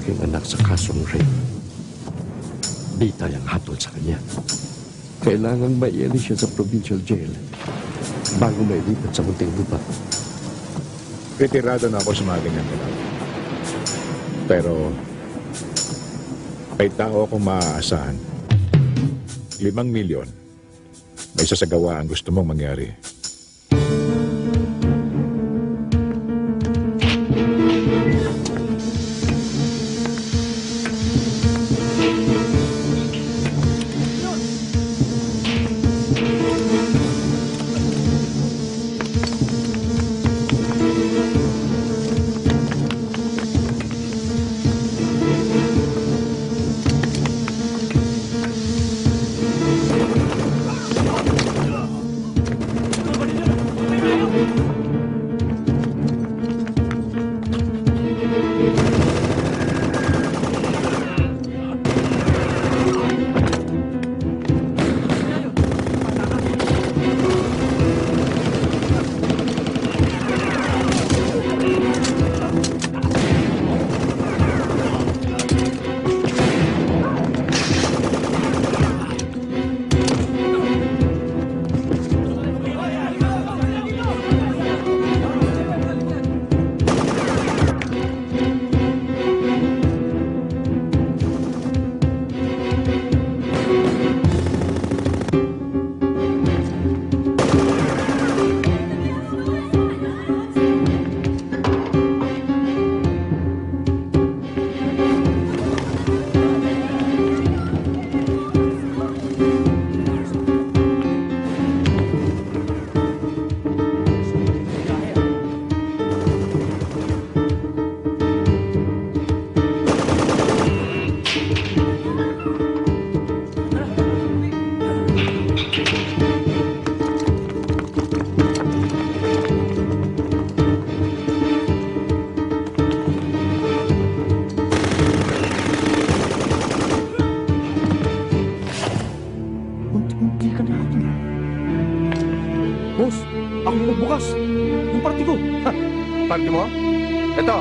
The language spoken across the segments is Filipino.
aking anak sa kasong rape. Di tayang hatol sa kanya. Kailangang maiali siya sa provincial jail bago mailipat sa munting lupa. Retirado na ako sa mga ganyan talaga. Pero may tao akong maaasahan. 5 milyon. May sasagawa ang gusto mong mangyari. Boss, ako yung nagbukas. Yung party ko. Ha? Party mo? Ito.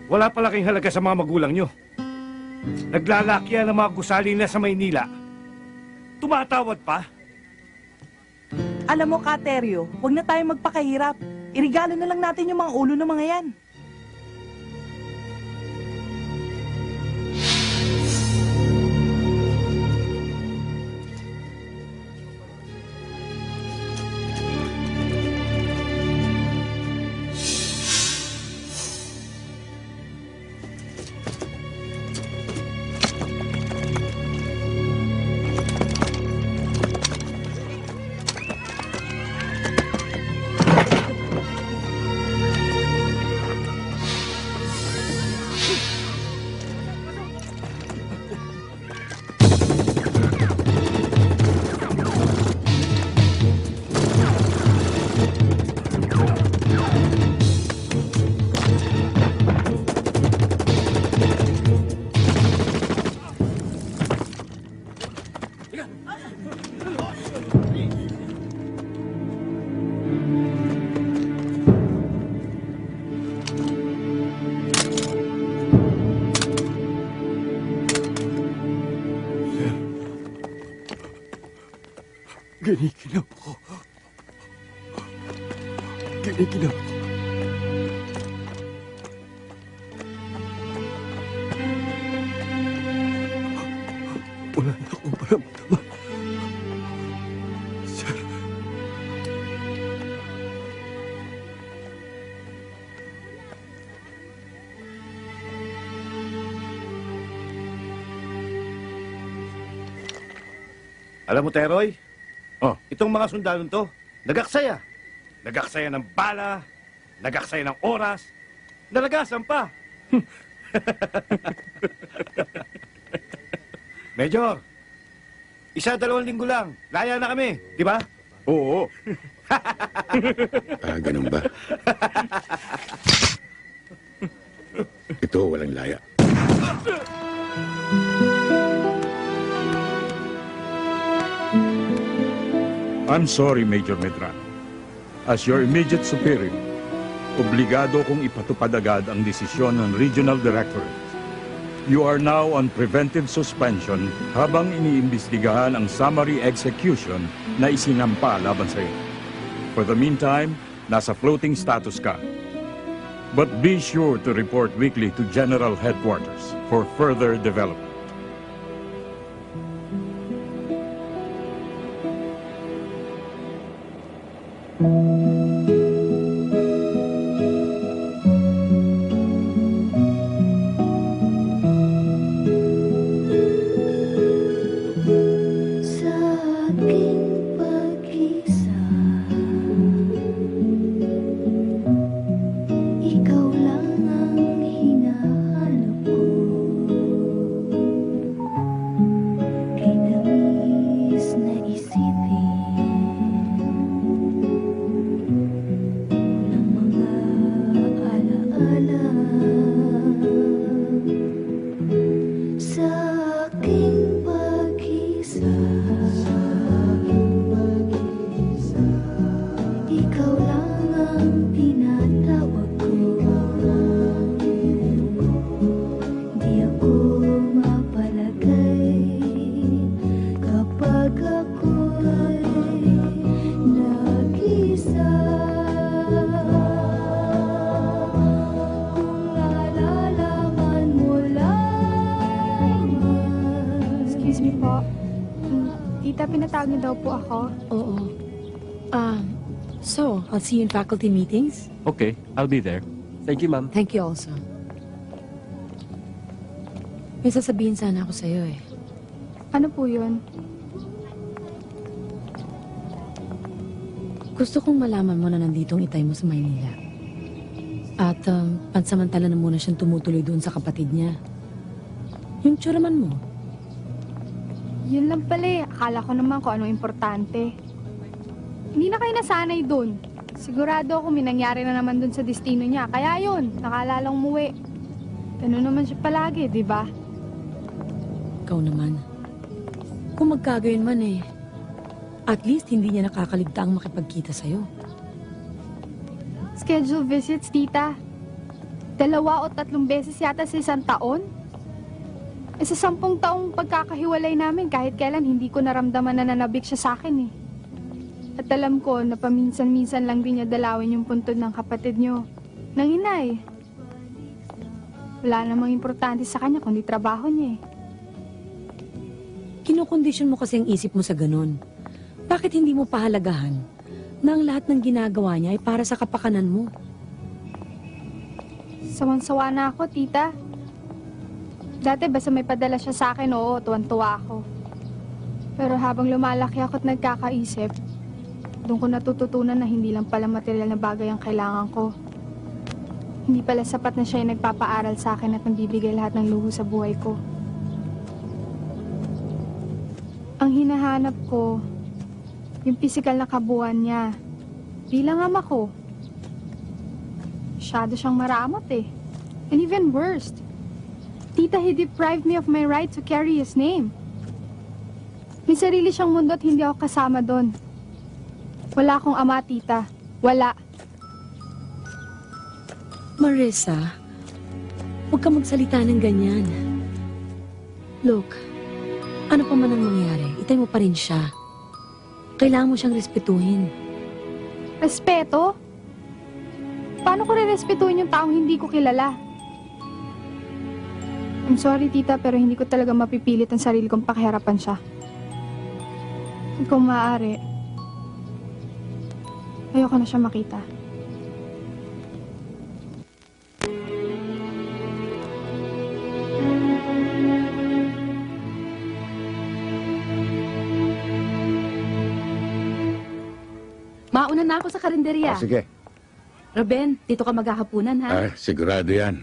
Wala pala kayong halaga sa mga magulang nyo. Naglalakya ng mga gusali na sa Maynila. Tumatawad pa. Alam mo, Kateryo, huwag na tayo magpakahirap. Irigalo na lang natin yung mga ulo ng mga yan. Giniginap ko. Giniginap ko. Wala na akong maramdaman. Sir. Alam mo, Teroy? Itong mga sundalong to, nagaksaya. Nagaksaya ng bala, nagaksaya ng oras, nalagasan pa. Major, 1-2 linggo lang, laya na kami, di ba? Oo. Ganun ba? Ito, walang laya. I'm sorry, Major Medrano. As your immediate superior, obligado kong ipatupad agad ang desisyon ng Regional Directorate. You are now on preventive suspension habang iniimbestigahan ang summary execution na isinampa laban sa iyo. For the meantime, nasa floating status ka. But be sure to report weekly to General Headquarters for further development. Excuse me po. Tita, pinatawag niyo daw po ako. Oo. So, I'll see you in faculty meetings. Okay, I'll be there. Thank you, ma'am. Thank you also. May sasabihin sana ako sa'yo eh. Ano po yun? Gusto kong malaman mo na nandito ang itay mo sa Maynila. At pansamantala na muna siyang tumutuloy doon sa kapatid niya. Yung tsuraman mo. Yun lang pala eh. Akala ko naman kung anong importante. Hindi na kayo nasanay doon. Sigurado ako may nangyari na naman doon sa destino niya. Kaya yun, nakalalang umuwi. Ganun naman siya palagi, di ba? Ikaw naman. Kung magkagayon man eh, at least hindi niya nakakaligtaang makipagkita sa'yo. Schedule visits, tita. 2 o 3 beses yata sa 1 taon. Sa 10 taong pagkakahiwalay namin, kahit kailan hindi ko naramdaman na nanabik siya sa akin eh. At alam ko na paminsan-minsan lang din niya dalawin yung puntod ng kapatid niyo. Ng inay. Wala namang importante sa kanya kundi trabaho niya eh. Kinokondisyon mo kasi ang isip mo sa ganon. Bakit hindi mo pahalagahan na ang lahat ng ginagawa niya ay para sa kapakanan mo? Sawan-sawa na ako, tita. Dati basta may padala siya sa akin, oo, tuwan-tuwa ako. Pero habang lumalaki ako at nagkakaisip, doon ko natututunan na hindi lang pala material na bagay ang kailangan ko. Hindi pala sapat na siya yung nagpapaaral sa akin at nagbibigay lahat ng luho sa buhay ko. Ang hinahanap ko, yung pisikal na kabuuan niya. Bilang ama ko. Masyado siyang maramot eh. And even worst, tita, he deprived me of my right to carry his name. May sarili siyang mundo at hindi ako kasama doon. Wala akong ama, tita. Wala. Marissa, huwag ka magsalita ng ganyan. Look, ano pa man ang mangyari, itay mo pa rin siya. Kailangan mo siyang respetuhin. Respeto? Paano ko re-respetuhin yung taong hindi ko kilala? I'm sorry, tita, pero hindi ko talaga mapipilit ang sarili kong pakiharapan siya. Kung maaari, ayoko na siya makita. Mauna na ako sa karinderya. Sige. Ruben, dito ka maghahapunan, ha? Ay, sigurado yan.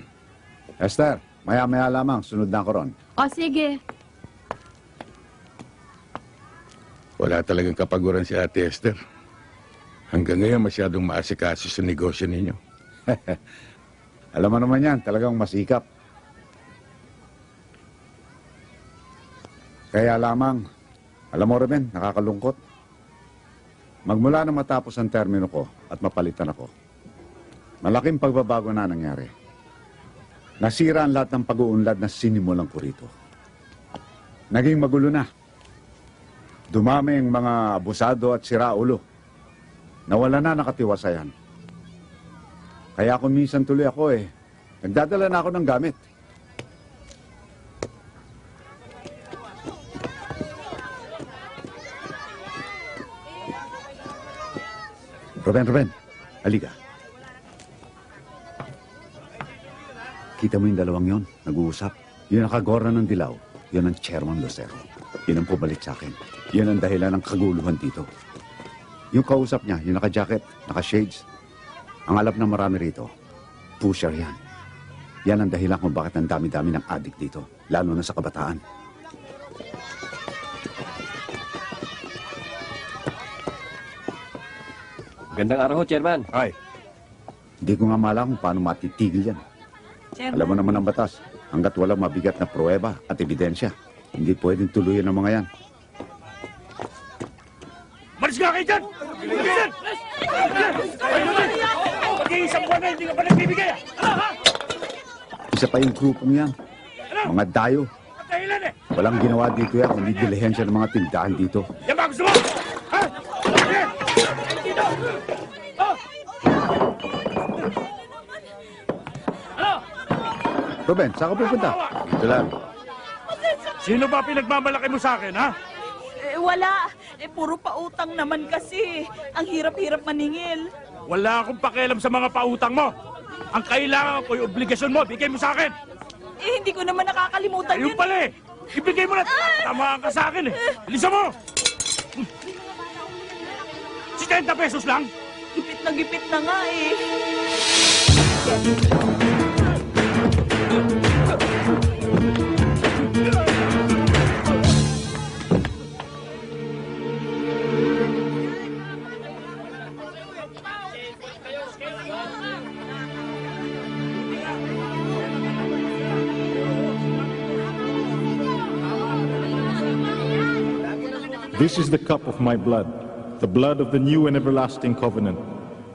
Esther, maya-maya lamang. Sunod na ako ron. O, sige. Wala talagang kapaguran si Ate Esther. Hanggang ngayon masyadong maasikaso sa negosyo ninyo. Alam mo naman yan, talagang masikap. Kaya lamang, alam mo Ruben, nakakalungkot. Magmula na matapos ang termino ko at mapalitan ako, malaking pagbabago na nangyari. Nasira ang lahat ng pag-uunlad na sinimulan ko rito. Naging magulo na. Dumami ang mga abusado at siraulo. Nawala na nakatiwasayan. Kaya kung minsan tuloy ako nagdadala na ako ng gamit. Ruben, halika. Kita mo yung dalawang yon, nag-uusap. Yun ang kagorna ng dilaw. Yun ang Chairman Lucero. Yun ang pumalit sa akin. Yun ang dahilan ng kaguluhan dito. Yung kausap niya, yung naka-jacket, naka-shades. Ang alam ng marami rito, pusher yan. Yan ang dahilan kung bakit ang dami-dami ng addict dito, lalo na sa kabataan. Gandang araw ho, Chairman. Ay, Hindi ko nga malam kung paano matitigil yan. Alam mo naman ang batas, hanggat walang mabigat na pruweba at ebidensya, hindi pwedeng tuluyan ang mga yan. Malis nga kayo dyan! Bilisan! Mag-iisang buwan na hindi ka pa nagbibigay Isa pa yung grupong yan, mga dayo. At dahilan Walang ginawa dito yan, kundi dilihensya ng mga tindahan dito. Yan ba gusto mo? Ha? Sige! Dito! Ruben, saan ka pupunta? ito lang. Sino ba pinagmamalaki mo sa akin, ha? Wala. Puro pautang naman kasi. Ang hirap-hirap maningil. Wala akong pakialam sa mga pautang mo. Ang kailangan ko yung obligasyon mo, bigay mo sa akin. Hindi ko naman nakakalimutan Ayun yun. pala ibigay mo na. Tama ka sa akin Bilisan mo! 60 pesos lang. Gipit na nga This is the cup of my blood, the blood of the new and everlasting covenant.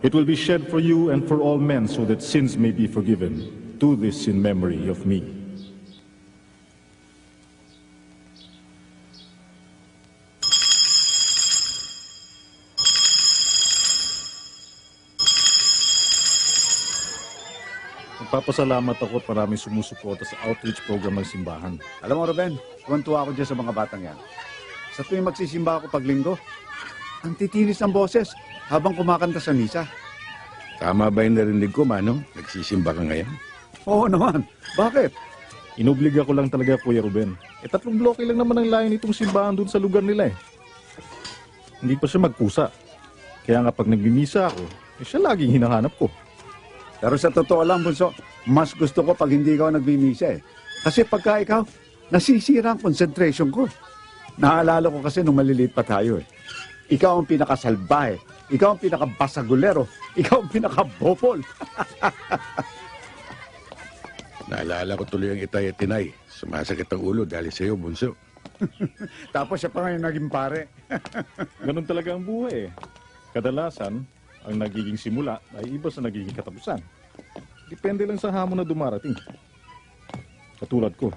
It will be shed for you and for all men so that sins may be forgiven. Do this in memory of me. Nagpapasalamat ako at maraming sumusuporta sa outreach program ng simbahan. Alam mo, Ruben, tuwan-tuwa ako dyan sa mga batang yan. Sa tuwing magsisimba ako paglinggo, ang titinis ng boses habang kumakanta sa misa. Tama ba yung narinig ko, Manong? Nagsisimba ka ngayon? Oo naman. Bakit? Inobliga ko lang talaga, Kuya Ruben. 3 bloke lang naman ang layo nitong simbahan doon sa lugar nila Hindi pa siya magkusa. Kaya nga pag nagmimisa ako, siya laging hinahanap ko. Pero sa totoo lang, Bunso, mas gusto ko pag hindi ikaw nagbimisa Kasi pagka ikaw, nasisira ang concentration ko. Naalala ko kasi nung maliliit pa tayo Ikaw ang pinakasalbahe. Ikaw ang pinakabasagulero. Ikaw ang pinakabopol. Naalala ko tuloy ang itay at tinay. Sumasakit ang ulo dahil sa'yo, Bunso. Tapos siya pa ngayon naging pare. Ganun talaga ang buhay Kadalasan, ang nagiging simula ay iba sa nagiging katapusan. Depende lang sa hamon na dumarating. Katulad ko.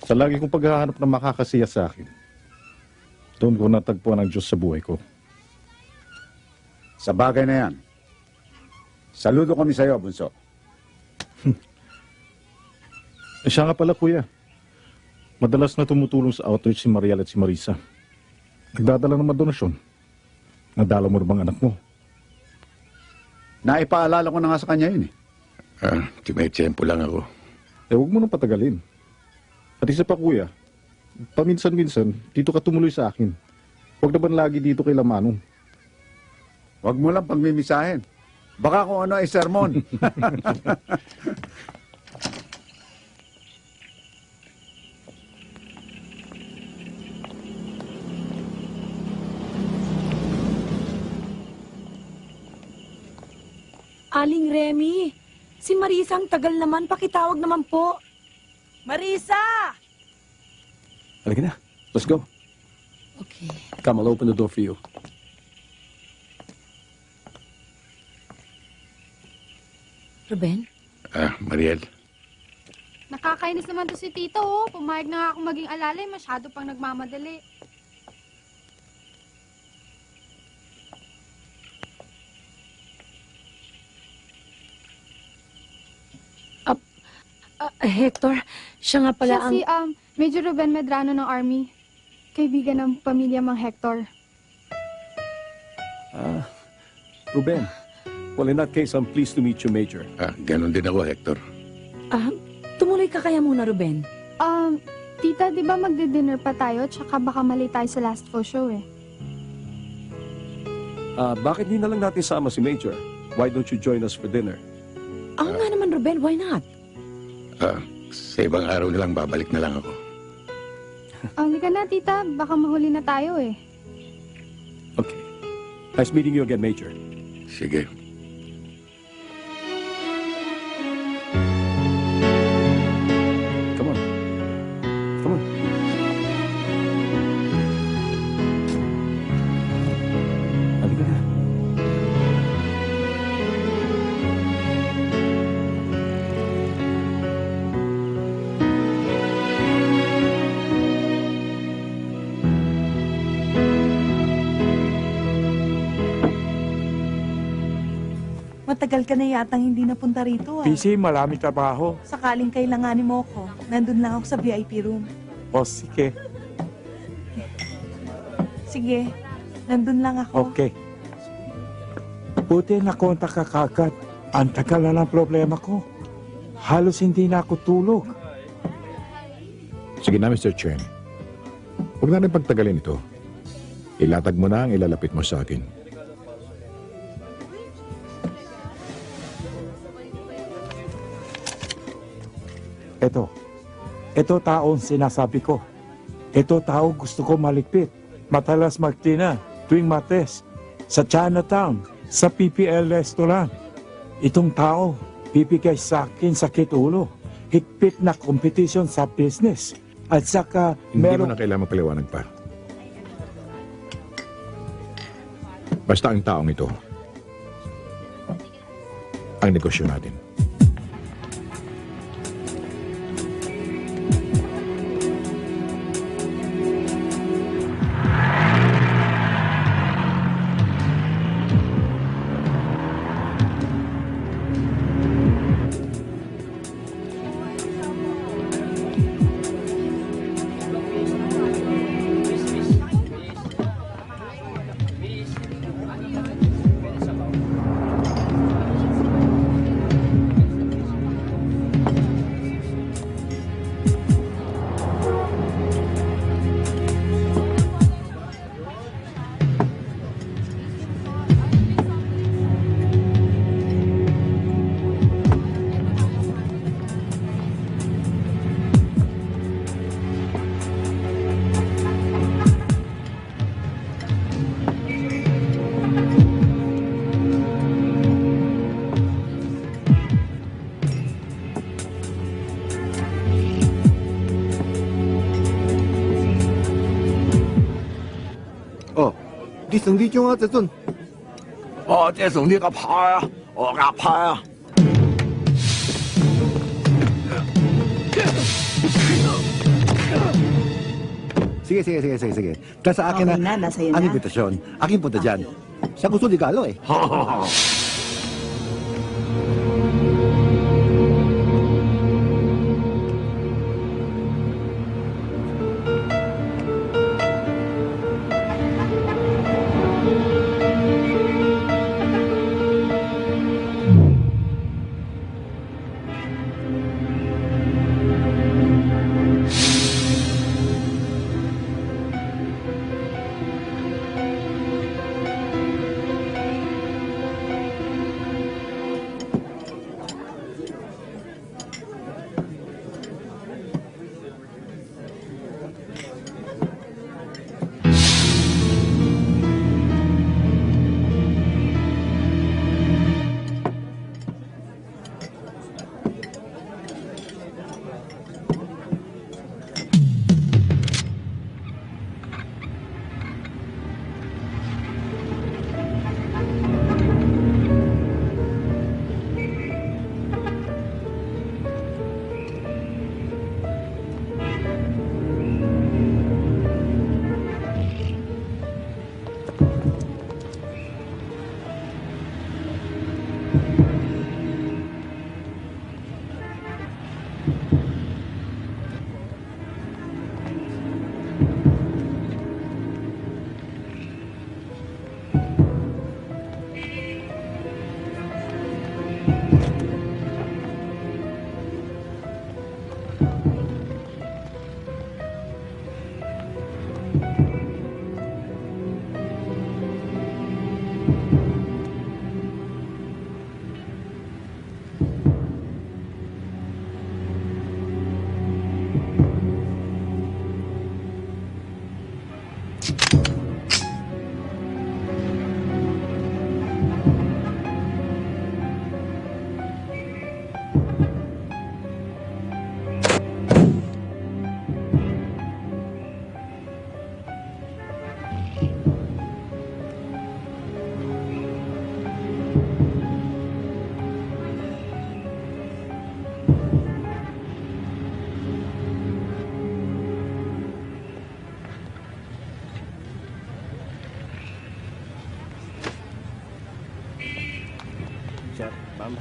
Sa lagi kong paghahanap na makakasiya sa akin. Doon ko natagpuan ang Diyos sa buhay ko. Sa bagay na yan, saludo kami sa iyo, Bunso. Siya nga pala, kuya. Madalas na tumutulong sa outreach si Mariel at si Marisa. Nagdadala ng mga donasyon. Nadala mo na bang anak mo? Naipaalala ko na nga sa kanya yun eh. Tinetsyempo lang ako. Huwag mo nang patagalin. At isa pa, kuya, paminsan-minsan, dito ka tumuloy sa akin. Huwag naman lagi dito kay Lamanong. Huwag mo lang pagmimisahin. Baka kung ano ay sermon. Aling Remy, si Marisa ang tagal naman. Pakitawag naman po. Marisa! Halika na. Let's go. Okay. Come, I'll open the door for you. Ruben? Mariel. Nakakainis naman to si Tito, oh. Pumayag na nga akong maging alalay, masyado pang nagmamadali. Hector, siya nga pala Siya si, Major Ruben Medrano ng Army. Kaibigan ng pamilya Mang Hector. Ruben. Well, in that case, I'm pleased to meet you, Major. Ganon din ako, Hector. Tumuloy ka kaya muna, Ruben. Tita, di ba magdi-dinner pa tayo? Tsaka baka mali tayo sa last full show eh. Bakit hindi na lang natin sama si Major? Why don't you join us for dinner? Nga naman, Ruben, why not? Sa ibang araw nilang babalik na lang ako. Halika na, tita. Baka mahuli na tayo eh. Okay. Nice meeting you again, Major. Sige. Come on. Come on. Halika na. Matagal ka na yatang hindi napunta rito, ah. Busy, marami trabaho. Sakaling kailanganin mo ako, nandun lang ako sa VIP room. O, sige. Sige, nandun lang ako. Okay. Buti nakontak ka kagad. Ang tagal na ng problema ko. Halos hindi na ako tulog. Sige na, Mr. Chen. Huwag na rin pagtagalin ito. Ilatag mo na ang ilalapit mo sa akin. Ito taong sinasabi ko. Ito tao gusto ko maligpit. Matalas magtina tuwing Martes sa Chinatown, sa PPL restaurant. Itong tao, bibigay sa akin sakit ulo. Higpit na competition sa business. At saka Hindi mo na kailangan magpaliwanag pa. Basta ang taong ito, ang negosyo natin. sige. Dahil sa akin Okay na, nasa iyo ang na. imbitasyon. Aking punta dyan. Sa gusto ligalo eh. Sir, ma'am.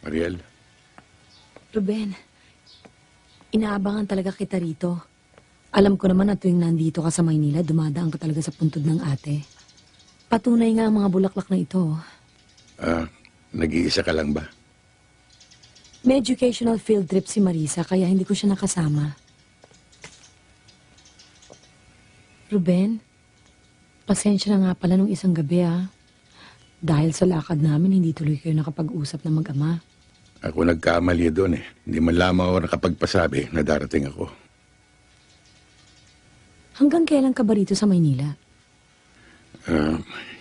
Mariel, Ruben, inaabangan talaga kita rito. Alam ko naman na tuwing nandito ka sa Maynila, dumadaan ka talaga sa puntod ng ate. Patunay nga ang mga bulaklak na ito. nag-iisa ka lang ba? May educational field trip si Marisa, kaya hindi ko siya nakasama. Ruben, pasensya na nga pala nung isang gabi Dahil sa lakad namin, hindi tuloy kayo nakapag-usap na mag-ama. Ako nagkamali doon eh. Hindi man lamang ako nakapagpasabi na darating ako. Hanggang kailan ka ba rito sa Maynila?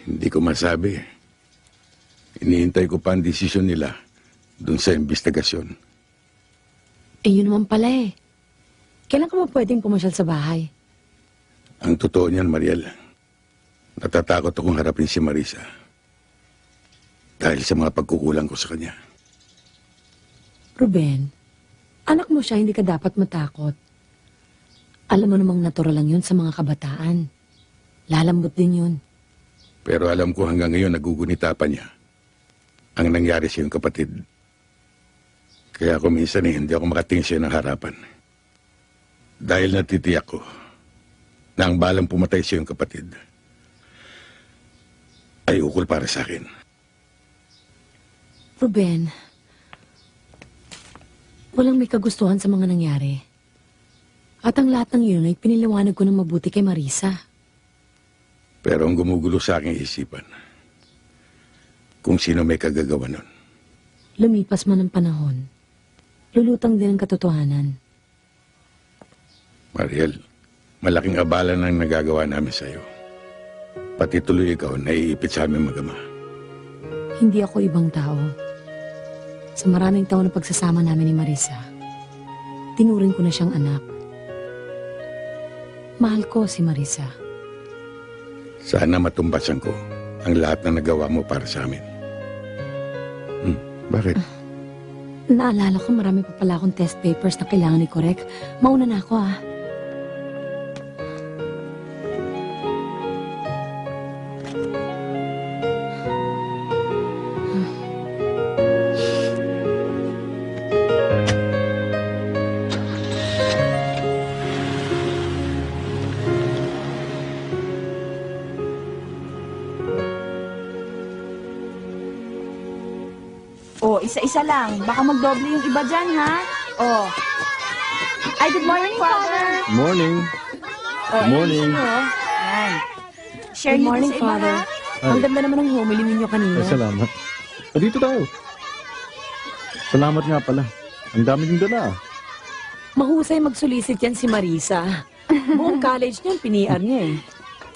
Hindi ko masabi. Iniintay ko pa ang desisyon nila doon sa investigasyon. Yun naman pala Kailan ka ba pwedeng pumasyal sa bahay? Ang totoo niyan, Mariel, natatakot akong harapin si Marisa. Dahil sa mga pagkukulang ko sa kanya. Ruben, anak mo siya, hindi ka dapat matakot. Alam mo namang natural lang yun sa mga kabataan. Lalambot din yun. Pero alam ko hanggang ngayon nagugunita pa niya ang nangyari sa iyong kapatid. Kaya kung minsan hindi ako makatingin sa'yo ng harapan. Dahil natitiyak ko na ang balang pumatay sa iyong kapatid ay ukol para sa akin. Ruben, walang may kagustuhan sa mga nangyari. At ang lahat ng yun ay piniliwanag ko ng mabuti kay Marisa. Pero ang gumugulo sa aking isipan, kung sino may kagagawa nun. Lumipas man ang panahon, lulutang din ang katotohanan. Mariel, malaking abala ng nagagawa namin sa'yo. Pati tuloy ikaw naiipit sa aming mag-ama. Hindi ako ibang tao. Sa maraming taon na pagsasama namin ni Marisa, tinuring ko na siyang anak. Mahal ko si Marisa. Sana matumbasan ko ang lahat na nagawa mo para sa amin. Bakit? Naalala ko marami pa pala akong test papers na kailangan i-correct. Mauna na ako ah. Oh, isa-isa lang. Baka magdoble yung iba dyan, ha? Oh. Ay, good morning, Father. Morning. Oh, Morning. ayun, oh. Yan. Share Good niyo morning, to sa iba, Father. ha? Ang ganda naman ng homily ninyo kanina. Ay, salamat. Dito tayo. Salamat nga pala. Ang dami din dala. Mahusay magsulisit yan si Marisa. Buong college niyan, piniar niya eh.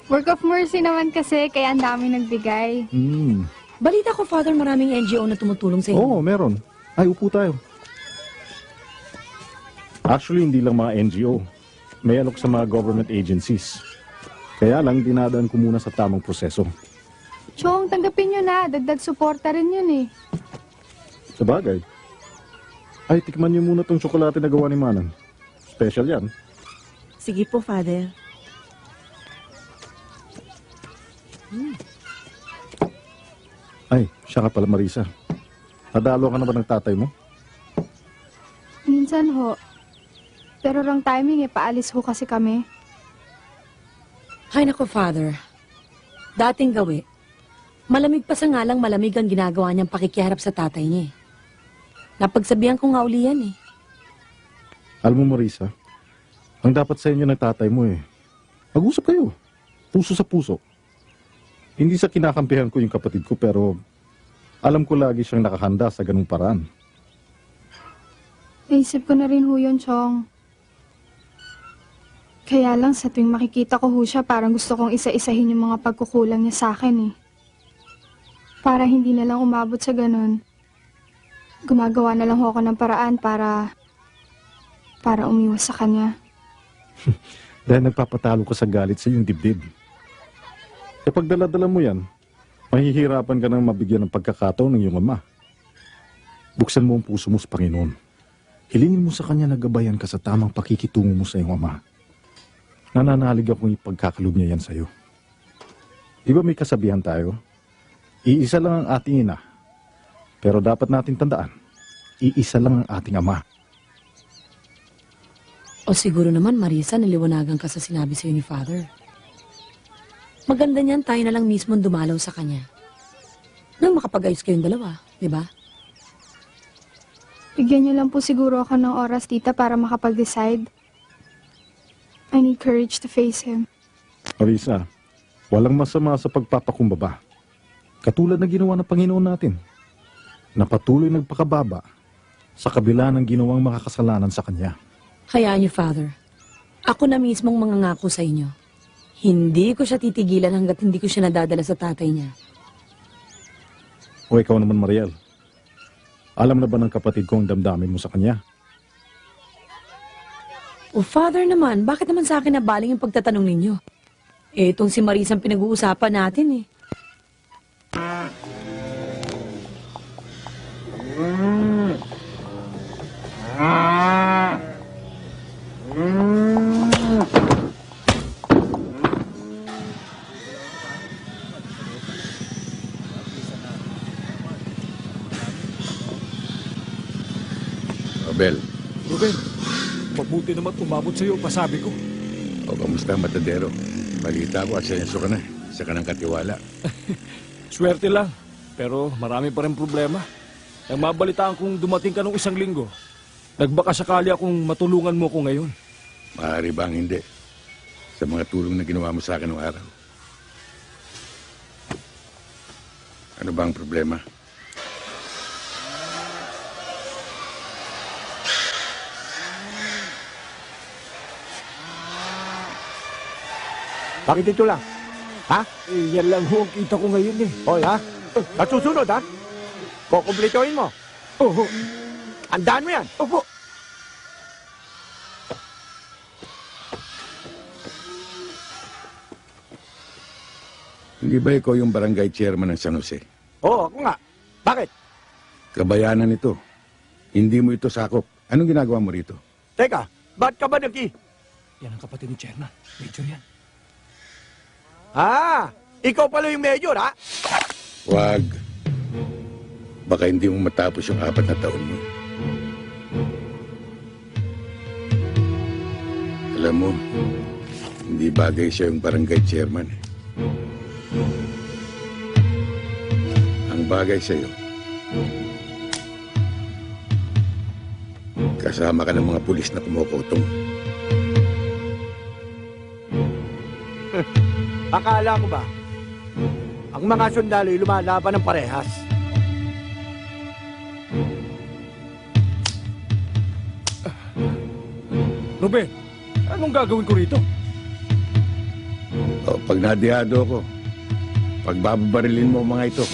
Work of mercy naman kasi, kaya ang dami nagbigay. Balita ko, Father, maraming NGO na tumutulong sa inyo. Oo, meron. Ay, upo tayo. Actually, hindi lang mga NGO. May alok sa mga government agencies. Kaya lang, dinadaan ko muna sa tamang proseso. Chong, tanggapin nyo na. Dagdag suporta rin yun eh. Sa bagay. Ay, tikman niyo muna tong tsokolate na gawa ni Manang. Special yan. Sige po, Father. Ay, siya ka pala, Marisa. Nadalo ka na ba ng tatay mo? Minsan ho. Pero wrong timing eh, paalis ho kasi kami. Hay nako, Father. Dating gawi. Malamig pa sa ngalang malamig ang ginagawa niyang pakikiharap sa tatay niya eh. Napagsabihan ko nga uli yan eh. Alam mo, Marisa, ang dapat sa inyo ng tatay mo eh. Mag-usap kayo. Puso sa puso. Hindi sa kinakampihan ko yung kapatid ko, pero alam ko lagi siyang nakahanda sa ganung paraan. Naisip ko na rin ho yun, Chong. Kaya lang sa tuwing makikita ko ho siya, parang gusto kong isa-isahin yung mga pagkukulang niya sa akin eh. Para hindi na lang umabot sa ganun. Gumagawa na lang ho ako ng paraan para umiwas sa kanya. Dahil nagpapatalo ka sa galit sa iyong dibdib. Kapag dala-dala mo yan, mahihirapan ka nang mabigyan ng pagkakataon ng iyong ama. Buksan mo ang puso mo sa Panginoon. Hilingin mo sa Kanya na gabayan ka sa tamang pakikitungo mo sa iyong ama. Nananalig akong ipagkakalob niya yan sa iyo. Di ba may kasabihan tayo? Iisa lang ang ating ina. Pero dapat natin tandaan, iisa lang ang ating ama. O siguro naman, Marisa, naliwanagan ka sa sinabi sa'yo ni Father. Maganda niyan, tayo na lang mismo dumalaw sa kanya. Nang makapag-ayos kayong dalawa, di ba? Bigyan niyo lang po siguro ako ng oras, tita, para makapag-decide. I need courage to face him. Marisa, walang masama sa pagpapakumbaba. Katulad na ginawa ng Panginoon natin, na patuloy nagpakababa sa kabila ng ginawang makakasalanan sa Kanya. Hayaan niyo, Father. Ako na mismong mangangako sa inyo. Hindi ko siya titigilan hanggat hindi ko siya nadadala sa tatay niya. O ikaw naman, Mariel. Alam na ba ng kapatid ko ang damdamin mo sa kanya? O Father naman, bakit naman sa akin nabaling yung pagtatanong ninyo? Eh, itong si Marisa ang pinag-uusapan natin eh. Bel, Ruben, mabuti naman umabot sa'yo ang pasabi ko. o kamusta ang matadero? Balita ko, asenso ka na. Isa ka ng katiwala. Swerte lang. Pero marami pa rin problema. Nang mabalitaan kong dumating ka nung 1 linggo, nagbaka sakali akong matulungan mo ko ngayon. Maaari ba ang hindi? Sa mga tulong na ginawa mo sa akin noong araw. Ano ba ang problema? Bakit ito lang? Ha? Yan lang ho ang kita ko ngayon eh. Hoy ha? At susunod ha? Kukumplitohin mo. Oo. Andaan mo yan. Opo. Hindi ba ikaw yung barangay chairman ng San Jose? Oo, ako nga. Bakit? Kabayanan ito. Hindi mo ito sakop. Anong ginagawa mo rito? Teka, ba't ka ba Yan ang kapatid ni Chairman. Major yan. Ah! Ikaw pala yung major, ha? Wag. Baka hindi mo matapos yung 4 na taon mo. Alam mo, hindi bagay siya yung barangay chairman. Ang bagay sa'yo, kasama ka ng mga pulis na kumukutong. Akala ko ba? Ang mga sundalo'y lumalaban ng parehas. Ruben, anong gagawin ko rito? O, pag nadihado ko, pagbabarilin mo ang mga ito.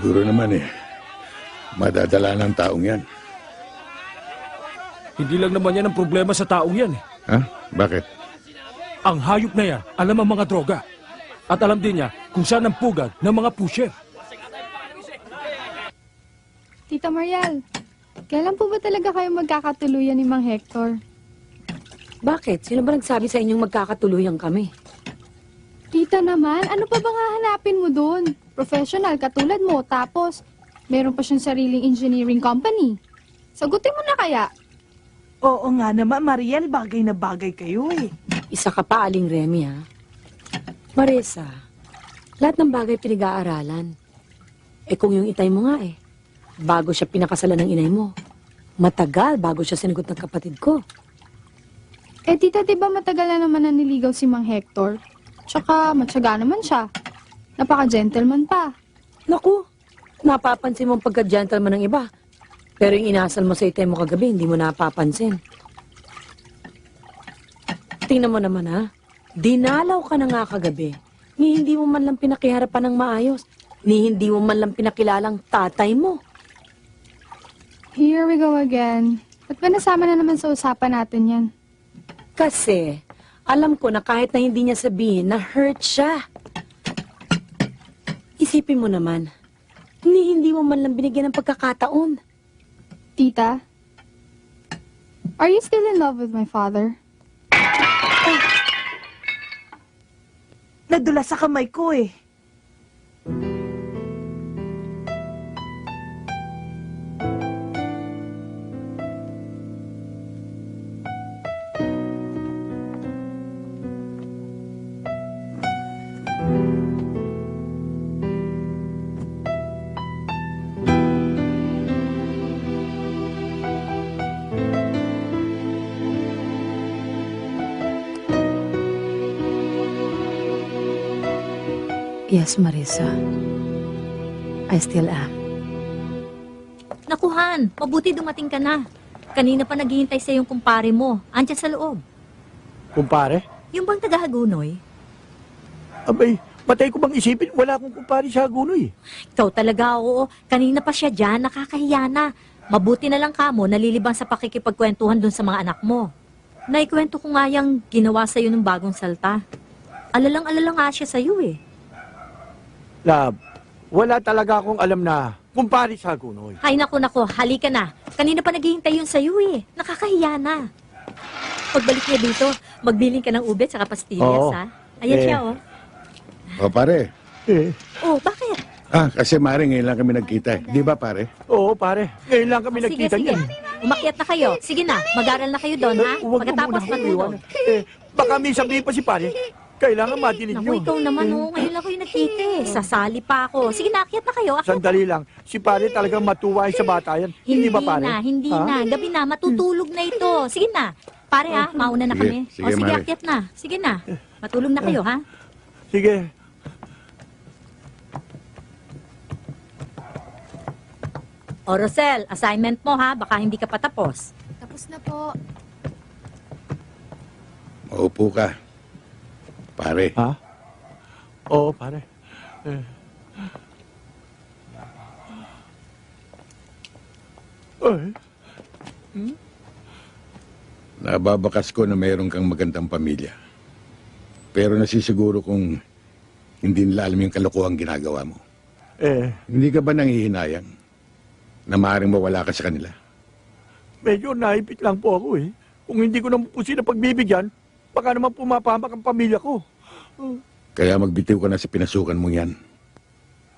Siguro naman madadala ng taong yan. Hindi lang naman yan ang problema sa taong yan eh. Ha? Bakit? Ang hayop na yan, alam ang mga droga. At alam din niya kung saan ang pugad ng mga pusher. Tita Mariel, kailan po ba talaga kayo magkakatuluyan ni Mang Hector? Bakit? Sino ba nagsabi sa inyong magkakatuluyan kami? Tita naman, ano pa bang hahanapin mo doon? Professional katulad mo, tapos meron pa siyang sariling engineering company. Sagutin mo na kaya. Oo nga naman, Mariel, bagay na bagay kayo eh. Isa ka pa, Aling Remy, ha? Marisa, lahat ng bagay pinag-aaralan. Eh kung yung itay mo nga bago siya pinakasalan ng inay mo, matagal bago siya sinagot ng kapatid ko. Eh tita, diba matagal na naman naniligaw si Mang Hector? Tsaka matyaga naman siya. Napaka-gentleman pa. Naku, napapansin mo ang pagka-gentleman ng iba. Pero yung inasal mo sa itay mo kagabi, hindi mo napapansin. Tingnan mo naman ha, dinalaw ka na nga kagabi, ni hindi mo man lang pinakiharapan ng maayos, ni hindi mo man lang pinakilalang tatay mo. Here we go again. Ba't ba nasama na naman sa usapan natin yan? Kasi, alam ko na kahit na hindi niya sabihin na hurt siya. Isipin mo naman, ni hindi mo man lang binigyan ng pagkakataon. Tita, are you still in love with my father? Nadula sa kamay ko eh. Yes, Marisa. I still am. Nakuhan, mabuti dumating ka na. Kanina pa naghihintay sa yung kumpare mo. Andiyan sa loob. Kumpare? Yung bang taga-Hagunoy? Abay, patay ko bang isipin? Wala akong kumpare sa Hagunoy. Ikaw talaga, oo. Kanina pa siya dyan, nakakahiya na. Mabuti na lang kamo, nalilibang sa pakikipagkwentuhan dun sa mga anak mo. Naikwento ko nga yung ginawa sa'yo ng bagong salta. Alalang-alala nga siya sa'yo eh. Love, wala talaga akong alam na kumpare sa Hagunoy. Ay naku, halika na. Kanina pa naghihintay yun sa'yo eh. Nakakahiya na. Pagbalik niya dito, magbiling ka ng ube at pastillas, Oo. ha? Ayan siya, oh. O pare. Oh, bakit? Kasi Mare, ngayon lang kami nagkita. Di ba pare? Oo, pare. Ngayon lang kami Sige, nagkita sige. niyan. Umakyat na kayo. Sige na, mag-aral na kayo doon, ha? Huwag mo Pagkatapos muna akong matulog. iwan. Baka may sabihin pa si pare. Kailangan madinig Naku, nyo. ikaw naman, oh. Ngayon lang kayo nagkita eh. Sasali pa ako. Sige na, akyat na kayo. Akyat. Sandali lang. Si pare talagang matuwa sa bata yan. Hindi ba pare? Hindi Ha? na. Gabi na, matutulog na ito. Sige na. Pare ha, mauna na Sige, kami. sige, O sige, Mare. akyat na. Sige na. Matulog na kayo, ha? Sige. O Rosel, assignment mo ha, baka hindi ka patapos. Tapos na po. Maupo ka. Pare. Ha? Oo, pare. Nababakas ko na mayroon kang magandang pamilya. Pero nasisiguro kung hindi nila alam yung kalokohang ginagawa mo. Hindi ka ba nanghihinayang na maaaring mawala ka sa kanila? Medyo naipit lang po ako eh. Kung hindi ko naman po sila pagbibigyan, baka naman pumapamak ang pamilya ko. Kaya magbitiw ka na sa pinasukan mo yan.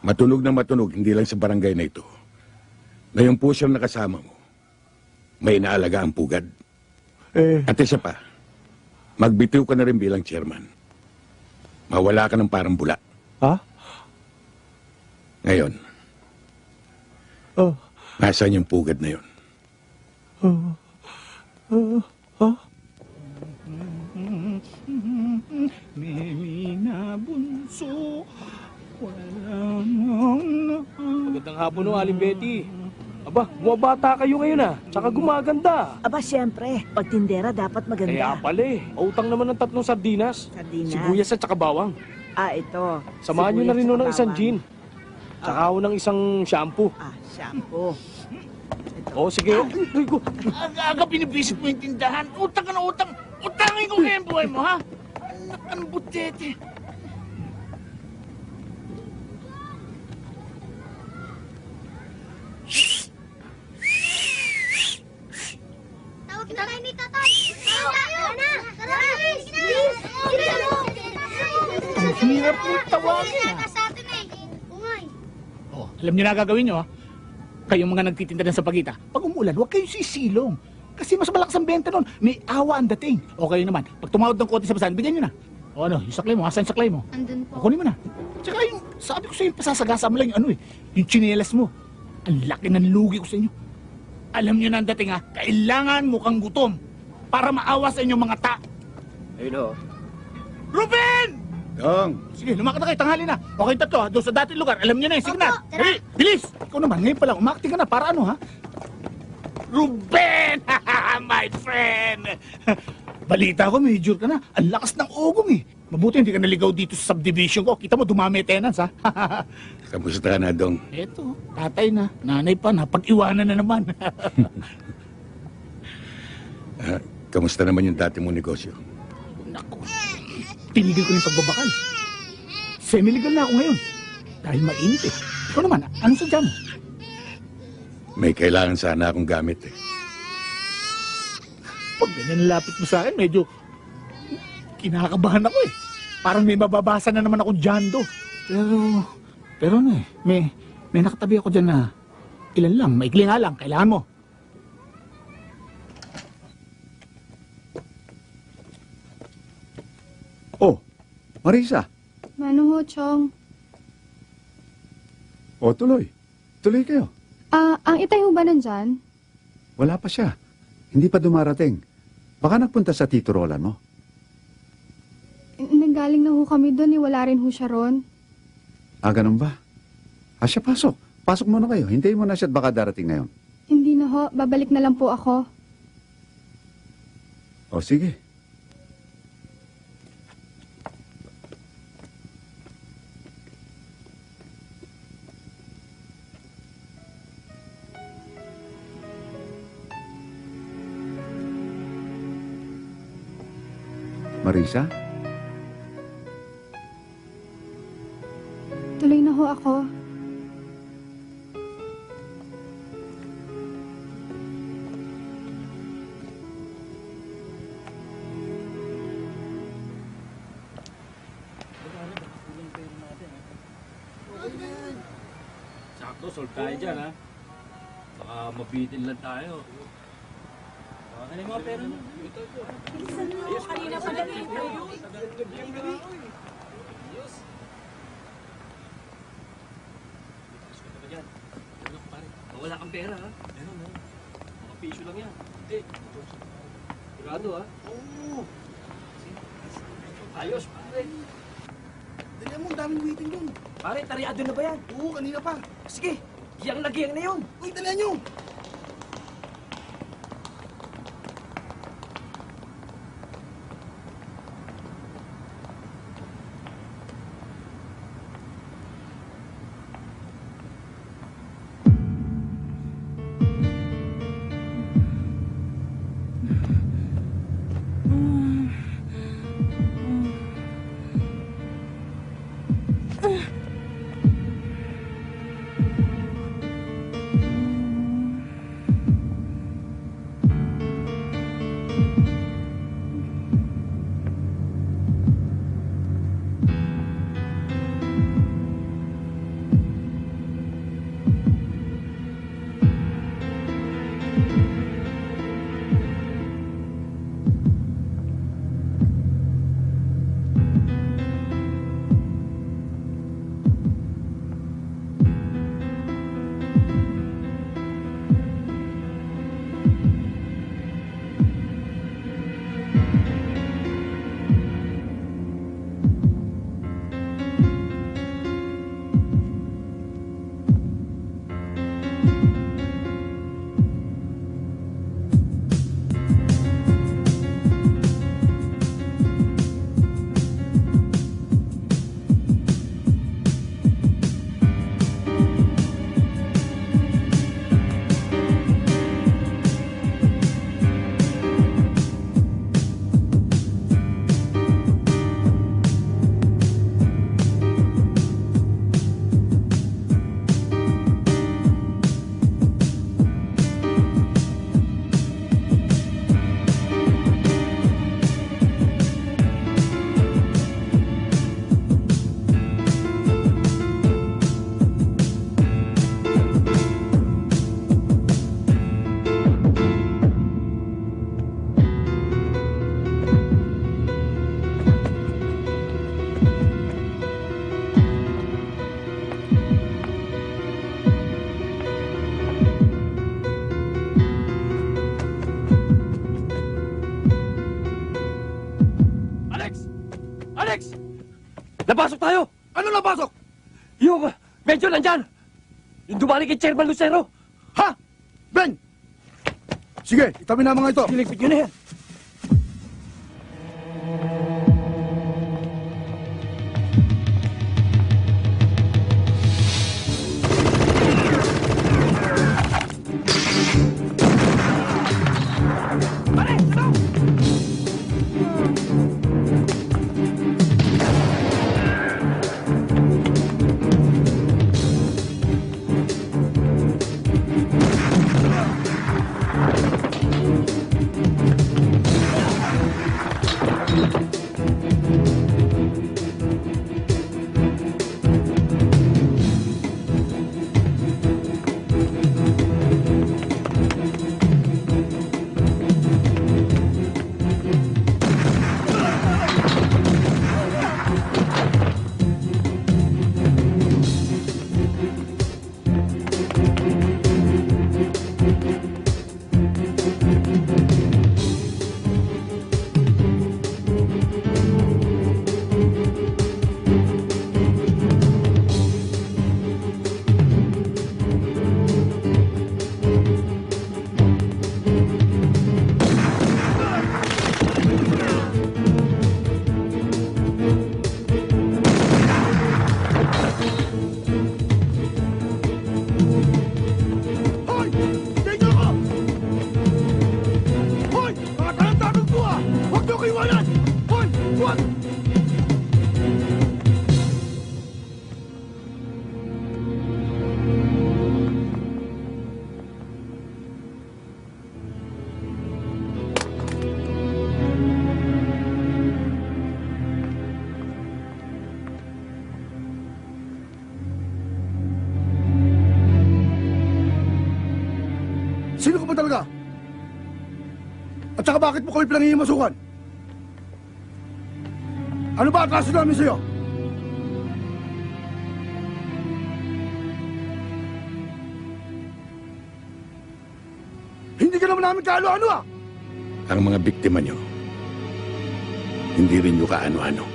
Matunog na matunog, hindi lang sa barangay na ito. Na yung pusyang nakasama mo, may inaalaga ang pugad. At isa pa, magbitiw ka na rin bilang chairman. Mawala ka ng parang bula. Ha? Ngayon, nasaan yung pugad na yun? Memina bunso, wala nang Magandang hapon no, Aling Betty. Aba, bumabata kayo ngayon ah. Tsaka gumaganda. Aba, siyempre, pag tindera dapat maganda. Kaya pala eh. Utang naman ng 3 sardinas. Sardinas? Sibuyas at tsaka bawang. Ito. Samahan nyo na rin Sibuyas nun ng at isang bawang. gin. Tsaka ako ng isang shampoo. Shampoo. Oo, sige. Uy, ko. Aga binibisit mo yung tindahan. Utang ka na utang. Utangin ko ngayon buhay mo, ha? Anak ka ng butete. Tawag kita kayo ni tatay. Tara na. Tara na. Please. Ang hirap mong tawagin, ha? Sa atin eh. Ungay. Oh, alam niyo na gagawin niyo, ha? Kayong mga nagtitinda ng sa pagita, pag umulan, huwag kayong sisilong. Kasi mas malakas ang benta nun. May awa ang dating. O kayo naman, pag tumawad ng konti sa basahan, bigyan nyo na. O ano, yung saklay mo, asan yung saklay mo? Andun po. O kunin mo na. Tsaka yung, sabi ko sa inyo, pasasagasa mo lang yung ano eh, yung tsinelas mo. Ang laki ng lugi ko sa inyo. Alam nyo na ang dating ha, kailangan mo kang gutom para maawa sa inyong mga ta. Ayun o. Ruben! Dong! Sige, lumakad na kayo, tanghali na. O kayong tatlo ha, doon sa dating lugar, alam nyo na yun. Sige na, dali, bilis! Ikaw naman, ngayon pa lang, umakti ka na, para ano ha? Ruben! My friend! Balita ko, major ka na. Ang lakas ng ugong eh. Mabuti hindi ka naligaw dito sa subdivision ko. Kita mo, dumami tenants ha. Kamusta ka na, Dong? Eto, tatay na, nanay pa na, pag-iwanan na naman. Kamusta naman yung dati mong negosyo? Naku, tinigil ko yung pagbabakal. Semi-legal na ako ngayon. Dahil mainit eh. Ikaw naman, anong sadya mo? May kailangan sana akong gamit eh. Pag ganyan lapit mo sa akin, medyo kinakabahan ako eh. Parang may mababasa na naman ako dyan do. Pero ano eh, may nakatabi ako dyan na ilan lang, maikli nga lang, kailangan mo. Oh, Marisa. Mano ho, Chong? O, tuloy. Tuloy kayo. Ang itay ho ba nandyan? Wala pa siya. Hindi pa dumarating. Baka nagpunta sa Tito Roland mo. Nanggaling na ho kami doon, wala rin ho siya ron. Ganun ba? Siya, pasok. Pasok muna kayo. Hintayin mo na siya at baka darating ngayon. Hindi na ho, babalik na lang po ako. O, sige. Marisa? Tuloy na ho ako. Sakto, solve tayo dyan, ha? Baka mabitin lang tayo. Baka na yung mga pera mo. Kanina pa lang yung Wala kang pera, ha? Meron, ha? Mga piso lang yan. Hindi. Sigurado, ha? Oo. Ayos, pare. Dali mo, ang daming waiting doon. Pare, taryado na ba yan? Oo, kanina pa. Sige, giyang na giyang na yun. Uy, dalihan nyo. Napasok tayo! Ano napasok? Yung medyo nandyan! Yung dumali kay Chairman Lucero! Ha? Ben! Sige, itabi na mga ito. Siligpit nyo na yan! Sino ka ba talaga? At saka bakit mo kami pinangingimasukan? Ano ba atraso namin sa'yo? Hindi ka naman namin kaano-ano ah! Ang mga biktima nyo, hindi rin nyo kaano-ano.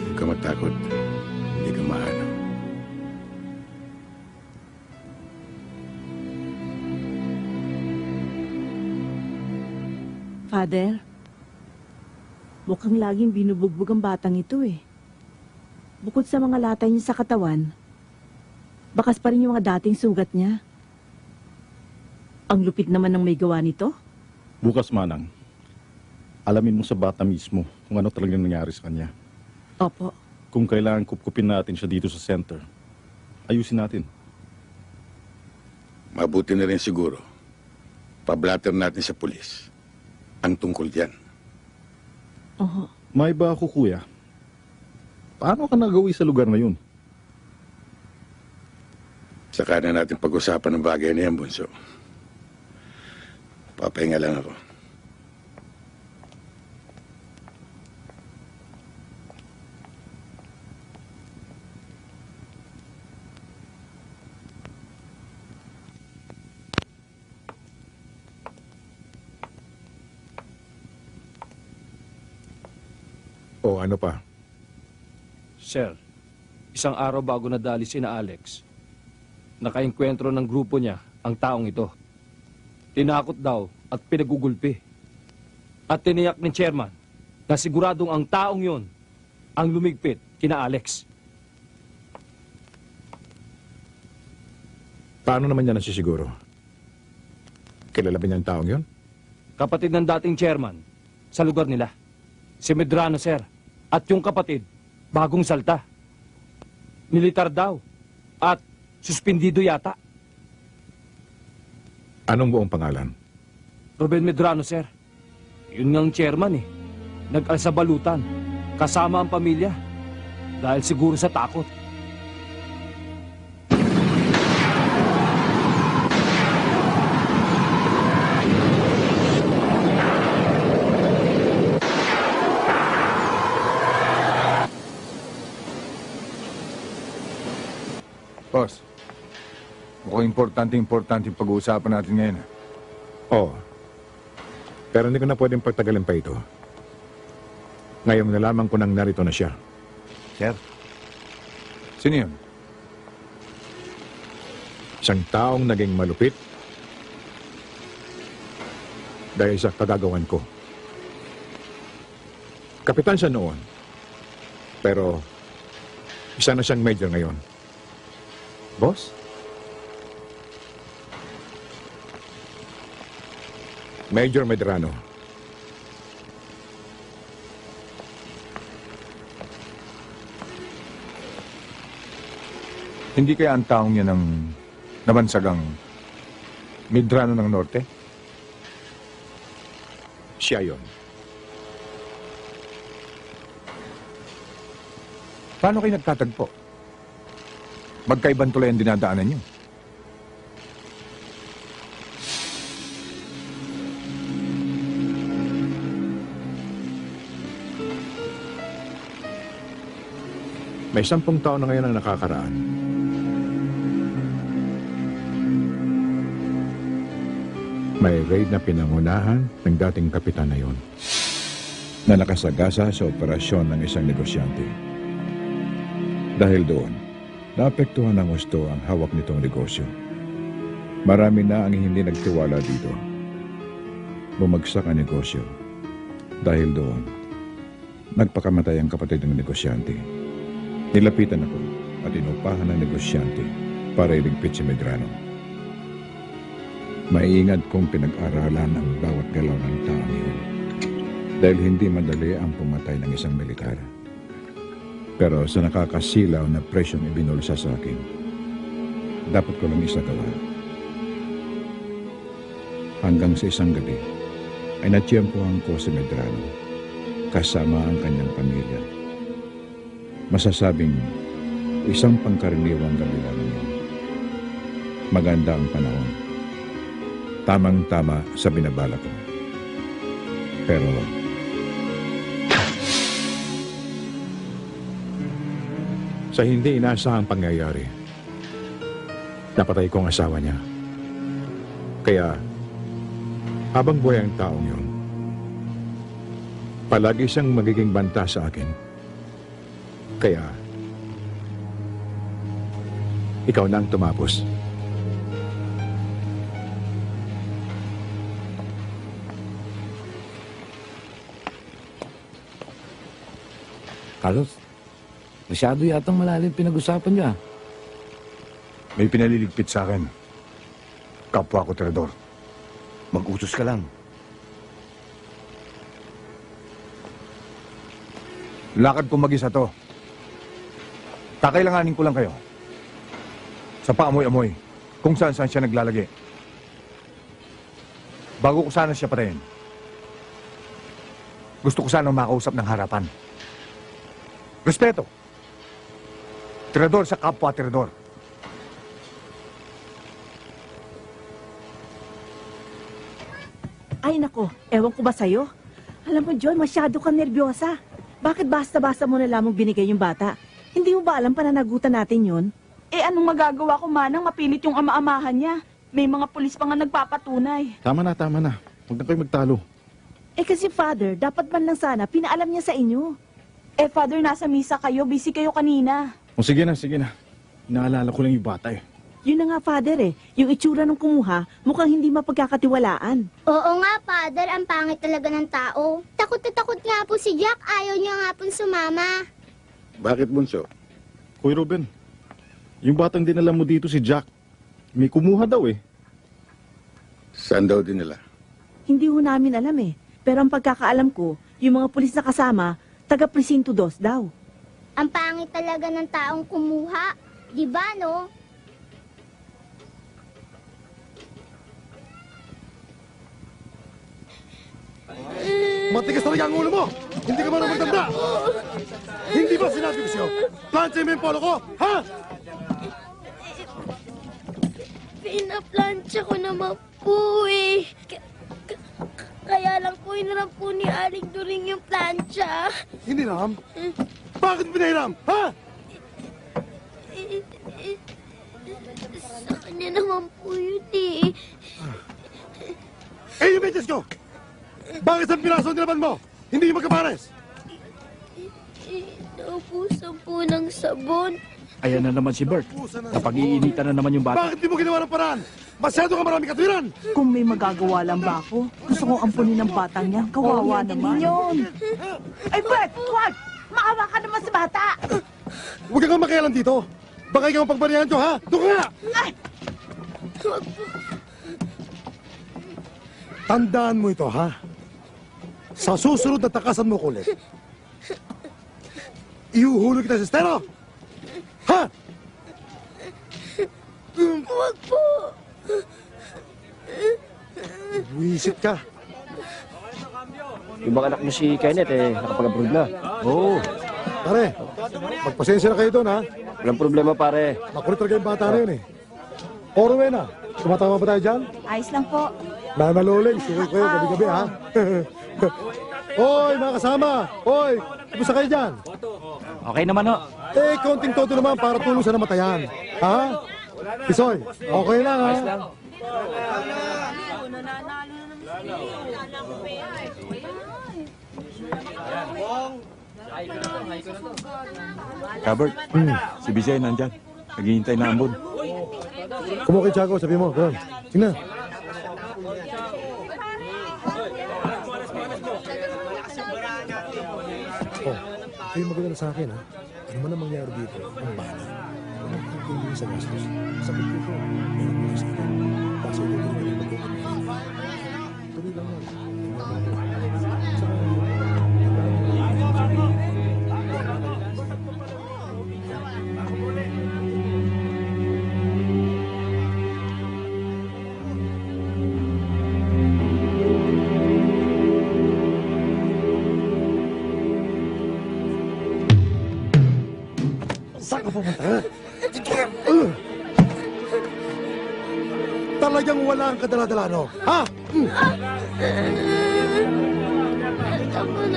Huwag ka matakot. Hindi ka maano. Father, mukhang laging binubugbog ang batang ito eh. Bukod sa mga latay niya sa katawan, bakas pa rin yung mga dating sugat niya. Ang lupit naman ng may gawa nito. Bukas, Manang, alamin mo sa bata mismo kung ano talagang nangyari sa kanya. Opo. Kung kailangan kupkupin natin siya dito sa center, ayusin natin. Mabuti na rin siguro. Pablatter natin sa pulis ang tungkol diyan. Oho. May ba ako, kuya? Paano ka nagawi sa lugar na yun? Saka na natin pag-usapan ng bagay na yan, Bunso. Papahinga lang ako. O ano pa? Sir, isang araw bago nadali si na Alex, nakaengkwentro ng grupo niya ang taong ito. Tinakot daw at pinagugulpi. At tiniyak ni chairman na siguradong ang taong yon ang lumigpit kina Alex. Paano naman niya nasisiguro? Kilala ba niya ang taong yun? Kapatid ng dating chairman sa lugar nila. Si Medrano, sir. At yung kapatid, bagong salta. Militar daw. At suspindido yata. Anong buong pangalan? Ruben Medrano, sir. Yun ngang chairman eh. Nag-alsabalutan. Kasama ang pamilya. Dahil siguro sa takot. Boss, mukhang importante yung pag-uusapan natin ngayon. Oo. Pero hindi ko na pwedeng pagtagalin pa ito. Ngayon nalaman ko nang narito na siya. Sir? Sino yun? Isang taong naging malupit dahil sa kagagawan ko. Kapitan siya noon. Pero isa na siyang major ngayon. Boss? Major Medrano. Hindi kaya ang taong yan ng nabansagang Medrano ng Norte? Siya yun. Paano kayo nagtatagpo? Magkaibang tulay ang dinadaanan niyo. May 10 taon na ngayon ang nakakaraan. May raid na pinangunahan ng dating kapitan na yon na nakasagasa sa operasyon ng isang negosyante. Dahil doon, naapektuhan ng gusto ang hawak nitong negosyo. Marami na ang hindi nagtiwala dito. Bumagsak ang negosyo. Dahil doon, nagpakamatay ang kapatid ng negosyante. Nilapitan ako at inupahan ng negosyante para iligpit si Medrano. Maiingat kong pinag-aralan ang bawat galaw ng taong yun. Dahil hindi madali ang pumatay ng isang militar. Pero sa nakakasilaw na presyong ibinulsa sa akin, dapat ko lang isagawa. Hanggang sa isang gabi, ay natiyempohan ko si Medrano kasama ang kanyang pamilya. Masasabing isang pangkaraniwang gabi lang yun. Maganda ang panahon. Tamang-tama sa binabala ko. Pero sa hindi inaasahang pangyayari, napatay ko ang asawa niya. Kaya, habang buhay ang taong yun, palagi siyang magiging banta sa akin. Kaya, ikaw na ang tumapos. Carlos, masyado yatang malalim pinag-usapan niya. May pinaliligpit sa akin. Kapwa ko, Teredor. Mag-utos ka lang. Lakad ko mag-isa to. Kakailanganin ko lang kayo. Sa paamoy-amoy, kung saan-saan siya naglalagi. Bago ko sana siya patayin, gusto ko sana makausap ng harapan. Respeto. Tirador sa kapwa tirador. Ay nako, ewan ko ba sa'yo? Alam mo, John, masyado kang nervyosa. Bakit basta-basta mo na lamang binigay yung bata? Hindi mo ba alam pananagutan natin yun? Eh, anong magagawa ko, Manang? Mapilit yung ama-amahan niya. May mga pulis pa nga nagpapatunay. Tama na, tama na. Huwag na kayo magtalo. Eh kasi, Father, dapat man lang sana pinaalam niya sa inyo. Eh, Father, nasa misa kayo. Busy kayo kanina. O sige na, sige na. Inaalala ko lang yung bata eh. Yun na nga, Father eh. Yung itsura ng kumuha, mukhang hindi mapagkakatiwalaan. Oo nga, Father. Ang pangit talaga ng tao. Takot na takot nga po si Jack. Ayaw niya nga po sumama. Bakit, Bunso? Kuya Ruben, yung batang dinala mo dito si Jack, may kumuha daw eh. Saan daw dinala? Hindi ho namin alam eh. Pero ang pagkakaalam ko, yung mga pulis na kasama, taga Presinto 2 daw. Ang pangit talaga ng taong kumuha. Di ba, no? Matigas talaga ang ulo mo! Hindi ka marunong magtanda! Hindi ba sinabi ko sa'yo? Plancha mo yung polo ko, ha? Pinaplansya ko naman po eh. Kaya lang po hiniram po ni Aling During yung plancha. Hiniram? Bakit pinahiram, ha? Sa kanya naman po yun eh. Eh, yung medyas ko! Bakit sa piraso ang nilaban mo? Hindi yung magkapares! Naubusan po ng sabon. Ayan na naman si Bert. Napag-iinitan na naman yung bata. Bakit di mo ginawa ng paraan? Masyado ka maraming katwiran! Kung may magagawa lang ba ako, gusto kong ampunin ng batang yan. Kawawa naman. Yun. Ay, Bert! Huwag! Maawa ka naman sa bata! Huwag kang makialam dito! Baka ikaw ang pagbarihan ko, ha? Doon ka nga! Tandaan mo ito, ha? Sa susunod na takasan mo ko ulit, ihuhulog kita sa estero! Ha? Huwag po! Wisit ka. Yung mga anak mo si Kenneth nakapag-abroad na. Oo. Pare, magpasensya na kayo doon, ha? Walang problema, pare. Makulit talaga yung bata na yun, eh. O, Rowena, tumatama ba tayo dyan? Ayos lang po. Nanaloling, suwi ko yun gabi-gabi, ha? Hoy, mga kasama! Hoy, kumusta kayo dyan? Okay naman ho. Eh, konting todo naman para tulong sa namatayan. Ha? Tisoy, okay lang, ha? Robert, si Bisay nandyan. Naghihintay na ambon. Kumuha kay Tiago, sabi mo, gano'n. Tingnan. Oh, kayo maganda sa akin, ha? Ano man ang mangyari dito, ang bala. Walang kukunin sa gastos. Sa pagkito, meron mo sa akin. Basta ito din yung pagkukunin. Tuloy lang yan. Saka, pupunta? Talagang wala ang kadala-dala, no? Ha?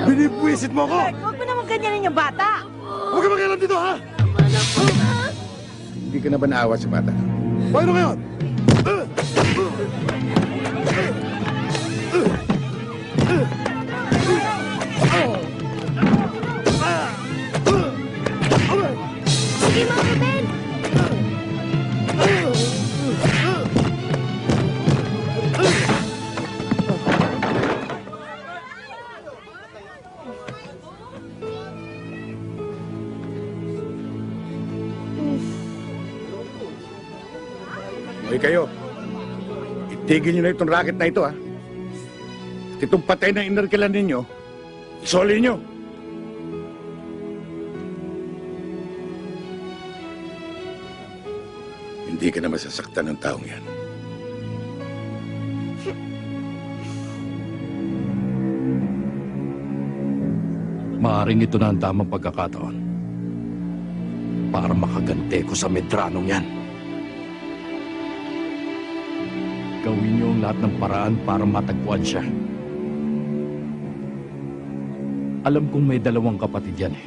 Binibwisit mo ako! Huwag mo naman ganyanin yung bata! Huwag ka makialam dito, ha? Hindi ka na ba naawa sa bata? Paano ngayon? Sige, Mang Ruben! Hoy kayo, itigil nyo na itong racket na ito, ha? At itong patay na inarkilan ninyo, isoli nyo. Hindi ka na masasaktan ng taong yan. Maaring ito na ang tamang pagkakataon para makagante ko sa Medranong yan. Gawin niyo ang lahat ng paraan para matagpuan siya. Alam kong may 2 kapatid yan eh.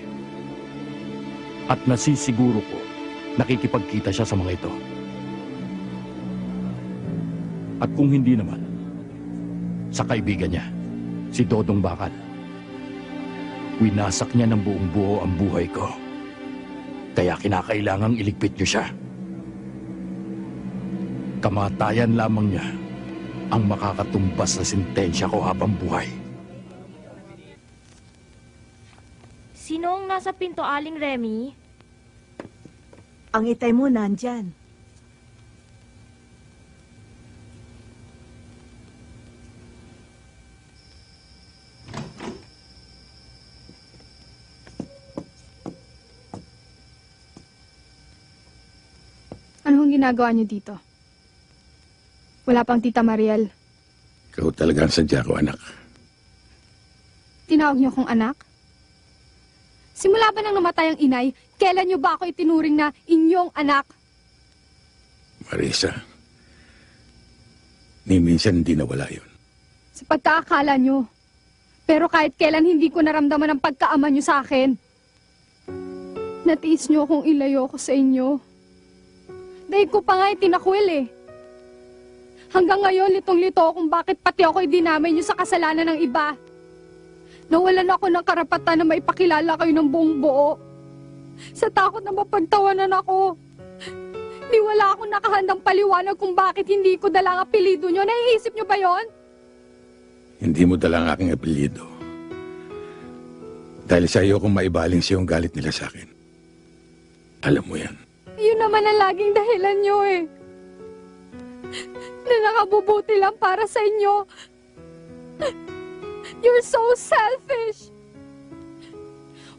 At nasisiguro ko, nakikipagkita siya sa mga ito. At kung hindi naman, sa kaibigan niya, si Dodong Bakal. Winasak niya ng buong buo ang buhay ko. Kaya kinakailangang iligpit niyo siya. Kamatayan lamang niya ang makakatumbas na sentensya ko habang buhay. Sino ang nasa pinto, Aling Remy? Ang itay mo nandyan. Anong ginagawa niyo dito? Wala pang Tita Mariel. Ikaw talaga ang sadya ko, anak. Tinawag niyo akong anak? Simula ba nang namatay ang inay, kailan niyo ba ako itinuring na inyong anak? Marisa, ni minsan hindi nawala yun. Sa pagkakakala niyo. Pero kahit kailan hindi ko naramdaman ang pagkaama niyo sa akin. Natiis niyo akong ilayo ko sa inyo. Dahil ko pa nga itinakwil eh. Hanggang ngayon, litong-lito kung bakit pati ako'y dinamay niyo sa kasalanan ng iba. Nawalan ako ng karapatan na maipakilala kayo ng buong buo. Sa takot na mapagtawanan ako. Di wala akong nakahandang paliwanag kung bakit hindi ko dala ang apelido niyo. Naiisip niyo ba yon? Hindi mo dala ang aking apelyido. Dahil sa iyo kung maibaling siya yung galit nila sa akin. Alam mo yan. Yun naman ang laging dahilan niyo eh. Na nakabubuti lang para sa inyo. You're so selfish.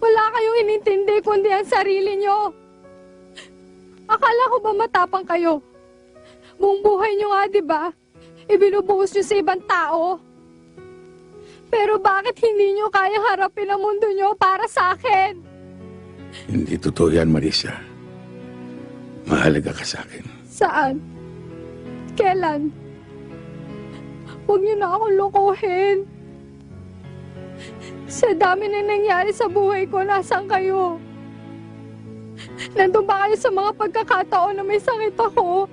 Wala kayong inintindi kundi ang sarili niyo. Akala ko ba matapang kayo? Buong buhay niyo nga, di ba? Ibinubuhos niyo sa ibang tao. Pero bakit hindi niyo kayang harapin ang mundo niyo para sa akin? Hindi totoo yan, Marisa. Mahalaga ka sa akin. Saan? Kailan? Huwag niyo na akong lokohin. Sa dami na nangyari sa buhay ko, nasaan kayo? Nandun ba kayo sa mga pagkakataon na may sakit ako?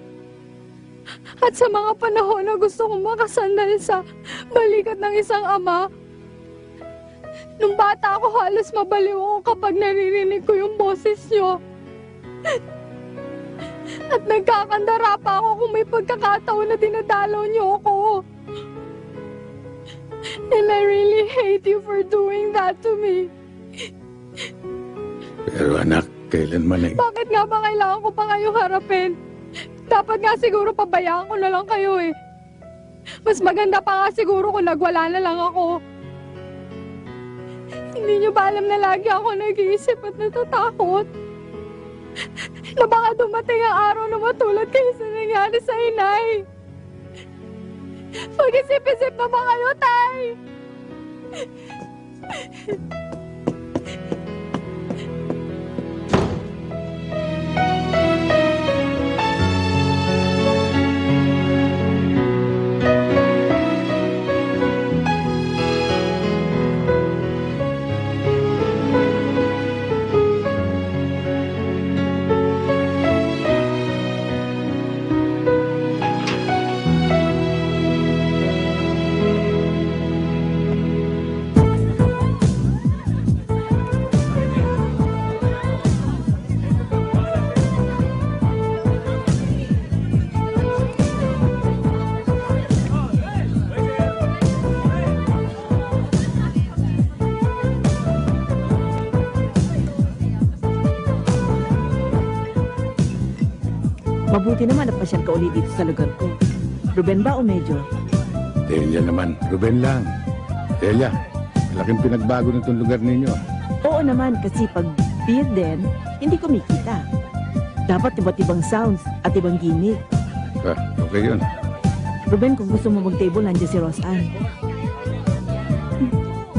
At sa mga panahon na gusto kong makasandal sa balikat ng isang ama? Nung bata ako, halos mabaliw ako kapag naririnig ko yung boses niyo. At nagkakandara pa ako kung may pagkakataon na dinadalaw niyo ako. And I really hate you for doing that to me. Pero anak, kailanman ay... Bakit nga ba kailangan ko pa kayong harapin? Dapat nga siguro pabayaan ko na lang kayo eh. Mas maganda pa nga siguro kung nagwala na lang ako. Hindi niyo ba alam na lagi ako nag-iisip at natatakot? Na baka dumating ang araw na matulad kayo sa nangyari sa inay. Mag-isip-isip na ba kayo, Tay? Mabuti naman napasyal ka ulit dito sa lugar ko. Ruben ba o Major? Delia naman. Ruben lang. Delia, malaking pinagbago na itong lugar ninyo. Oo naman, kasi pag beer din, hindi kumikita. Dapat iba't ibang sounds at ibang gimmick. Okay yun. Ruben, kung gusto mo mag-table, nandiyan si Roseanne.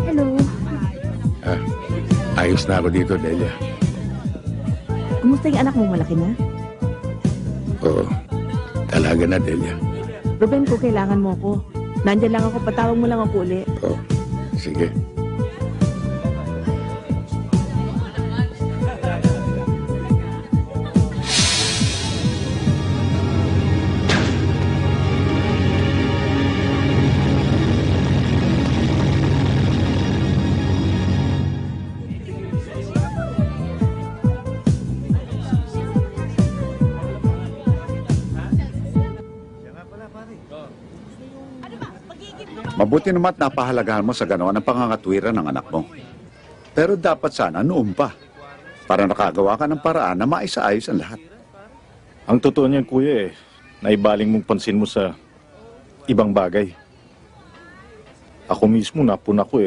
Hello. Ayos na ako dito, Delia. Kumusta yung anak mo? Malaki na? Oo. Talaga na, Delia. Ruben, kung kailangan mo ako, nandiyan lang ako, patawag mo lang ako uli. Oo. Sige. Mabuti naman at napahalagahan mo sa ganawa ng pangangatwiran ng anak mo. Pero dapat sana noon pa, para nakagawa ka ng paraan na maisaayos ang lahat. Ang totoo niyan, kuya, naibaling mong pansin mo sa ibang bagay. Ako mismo napuna ko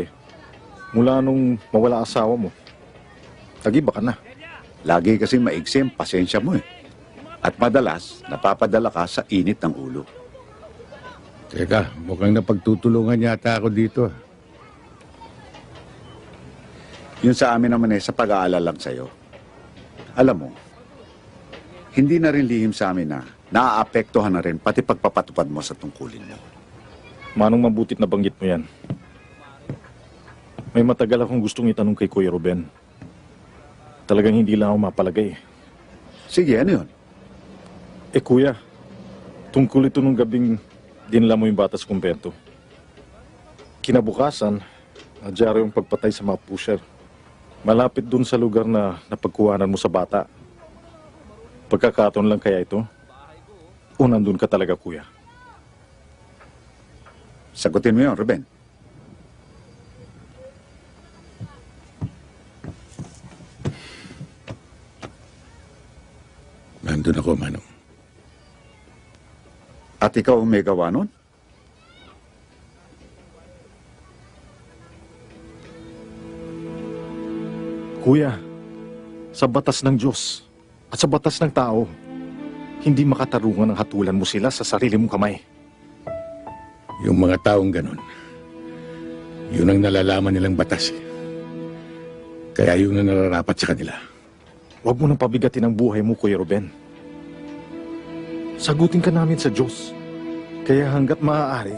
mula nung mawala asawa mo. Nag-iba ka na. Lagi kasi maigsi ang pasensya mo At madalas, napapadala ka sa init ng ulo. Teka, mukhang napagtutulungan yata ako dito. Yun sa amin naman sa pag-aalala lang sa'yo. Alam mo, hindi na rin lihim sa amin na naaapektuhan na rin pati pagpapatupad mo sa tungkulin mo. Manong mabutit na banggit mo yan. May matagal akong gustong itanong kay Kuya Ruben. Talagang hindi lang ako mapalagay. Sige, ano yun? Kuya, tungkol ito nung gabing dinala mo yung bata sa kumpento. Kinabukasan, nadyari yung pagpatay sa mga pusher. Malapit dun sa lugar na napagkuhanan mo sa bata. Pagkakataon lang kaya ito? O nandun ka talaga, kuya? Sagutin mo yun, Ruben. Nandun ako, Manong. At ikaw ang may gawa nun? Kuya, sa batas ng Diyos at sa batas ng tao, hindi makatarungan ang hatulan mo sila sa sarili mong kamay. Yung mga taong ganun, yun ang nalalaman nilang batas. Kaya yun ang nararapat sa kanila. Huwag mo nang pabigatin ang buhay mo, Kuya Ruben. Sagutin ka namin sa Diyos. Kaya hanggat maaari,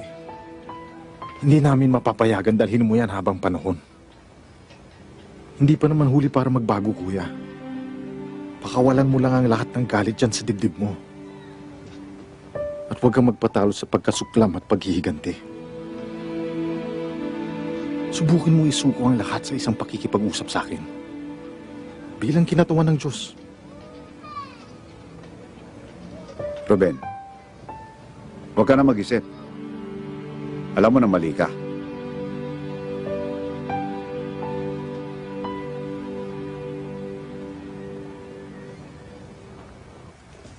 hindi namin mapapayagan dalhin mo yan habang panahon. Hindi pa naman huli para magbago, kuya. Pakawalan mo lang ang lahat ng galit dyan sa dibdib mo. At huwag kang magpatalo sa pagkasuklam at paghihiganti. Subukin mo isuko ang lahat sa isang pakikipag-usap sa akin. Bilang kinatuwa ng Diyos. Ruben, huwag ka na mag-isip. Alam mo na mali ka.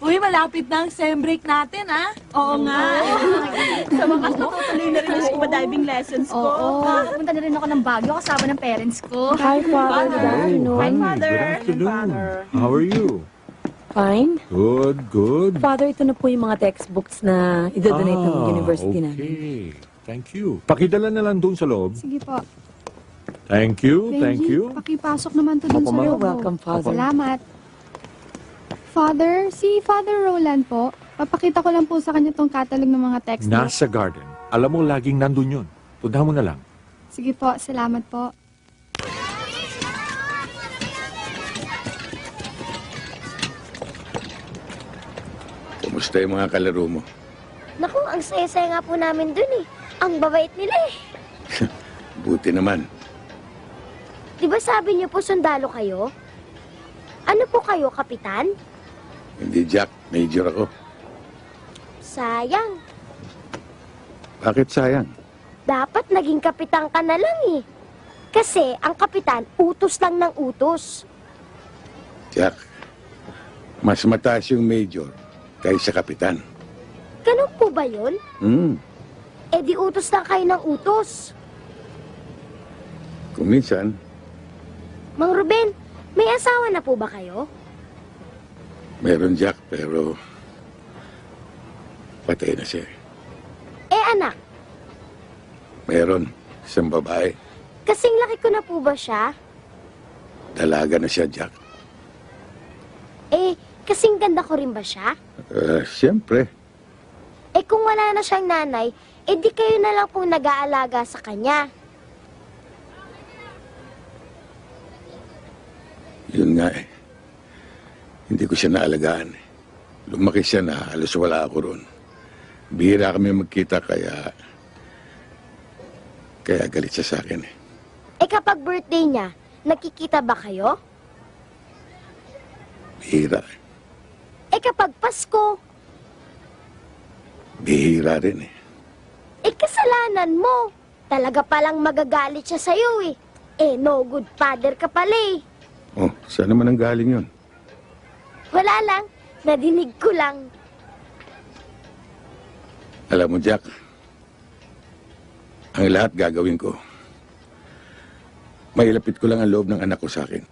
Uy, malapit na ang sem break natin, ha? Oo nga. Sa wakas natutuloy na rin yung scuba diving lessons ko. Oo. Pumunta na rin ako ng Baguio kasama ng parents ko. Hi, Father. Good afternoon. Hi, Father. Good afternoon. How are you? Fine. Good, good. Father, ito na po yung mga textbooks na idodonate ng university namin. Okay. Thank you. Pakidala na lang doon sa loob. Sige po. Thank you, thank you. Pakipasok naman to dun sa You're loob. welcome, Father. Salamat. Father, si Father Roland po, papakita ko lang po sa kanya tong catalog ng mga textbooks. Nasa garden. Alam mo, laging nandun yun. Puntahan mo na lang. Sige po, salamat po. Kumusta yung mga kalaro mo? Naku, ang saya-saya nga po namin dun Ang babait nila Buti naman. Di ba sabi niyo po sundalo kayo? Ano po kayo, kapitan? Hindi, Jack. Major ako. Sayang. Bakit sayang? Dapat naging kapitan ka na lang Kasi ang kapitan, utos lang ng utos. Jack, mas mataas yung major kaysa kapitan. Ganun po ba yun? Hmm. Eh di utos lang kayo ng utos. Kung minsan, Mang Ruben, may asawa na po ba kayo? meron Jack, pero patay na siya. Eh anak, Meron, isang babae. kasing laki ko na po ba siya? Dalaga na siya, Jack. Eh, kasing ganda ko rin ba siya? Siyempre. Eh kung wala na siyang nanay, eh di kayo na lang pong nag-aalaga sa kanya. Yun nga eh. Hindi ko siya naalagaan. Lumaki siya na halos wala ako roon. Bihira kami magkita kaya galit siya sa akin eh. Eh kapag birthday niya, nakikita ba kayo? Bihira. Eh kapag Pasko, Bihira rin eh. eh kasalanan mo. Talaga palang magagalit siya sa'yo eh. Eh no good father ka pala eh. Oh, saan naman ang galing yun? Wala lang, nadinig ko lang. Alam mo, Jack, ang lahat gagawin ko. Mailapit ko lang ang loob ng anak ko sa akin.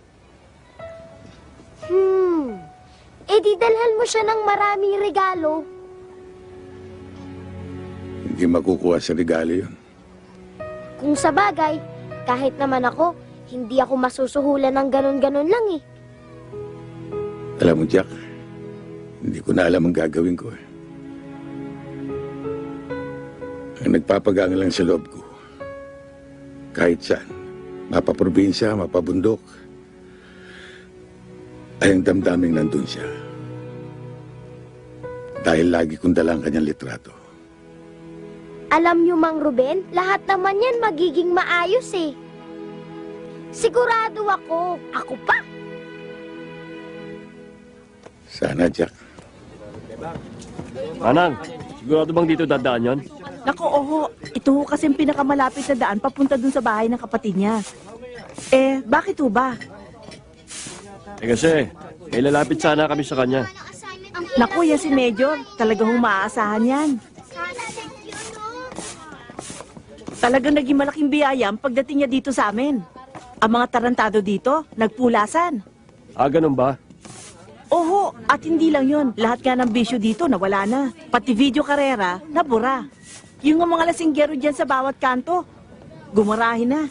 Eh di dalhan mo siya ng maraming regalo. Hindi makukuha sa regalo yun. Kung sa bagay, kahit naman ako, hindi ako masusuhulan ng ganun-ganun lang eh. Alam mo, Jack, hindi ko na alam ang gagawin ko eh. Ang nagpapagaan lang sa loob ko, kahit saan, mapaprobinsya, mapabundok, ay ang damdaming nandun siya. Dahil lagi kong dala ang kanyang litrato. Alam niyo, Mang Ruben, lahat naman yan magiging maayos eh. Sigurado ako. Ako pa. Sana, Jack. Manang, sigurado bang dito dadaan yon? Naku, oho. Ito ho kasi ang pinakamalapit na daan papunta dun sa bahay ng kapatid niya. Eh, bakit ho ba? Eh kasi, may lalapit sana kami sa kanya. Naku, yan si Major. Talagang maaasahan yan. Talagang naging malaking biyaya ang pagdating niya dito sa amin. Ang mga tarantado dito, nagpulasan. Ah, ganun ba? Oho, at hindi lang yun. Lahat nga ng bisyo dito nawala na. Pati video karera, nabura. Yung mga lasinggero dyan sa bawat kanto, gumarahin na.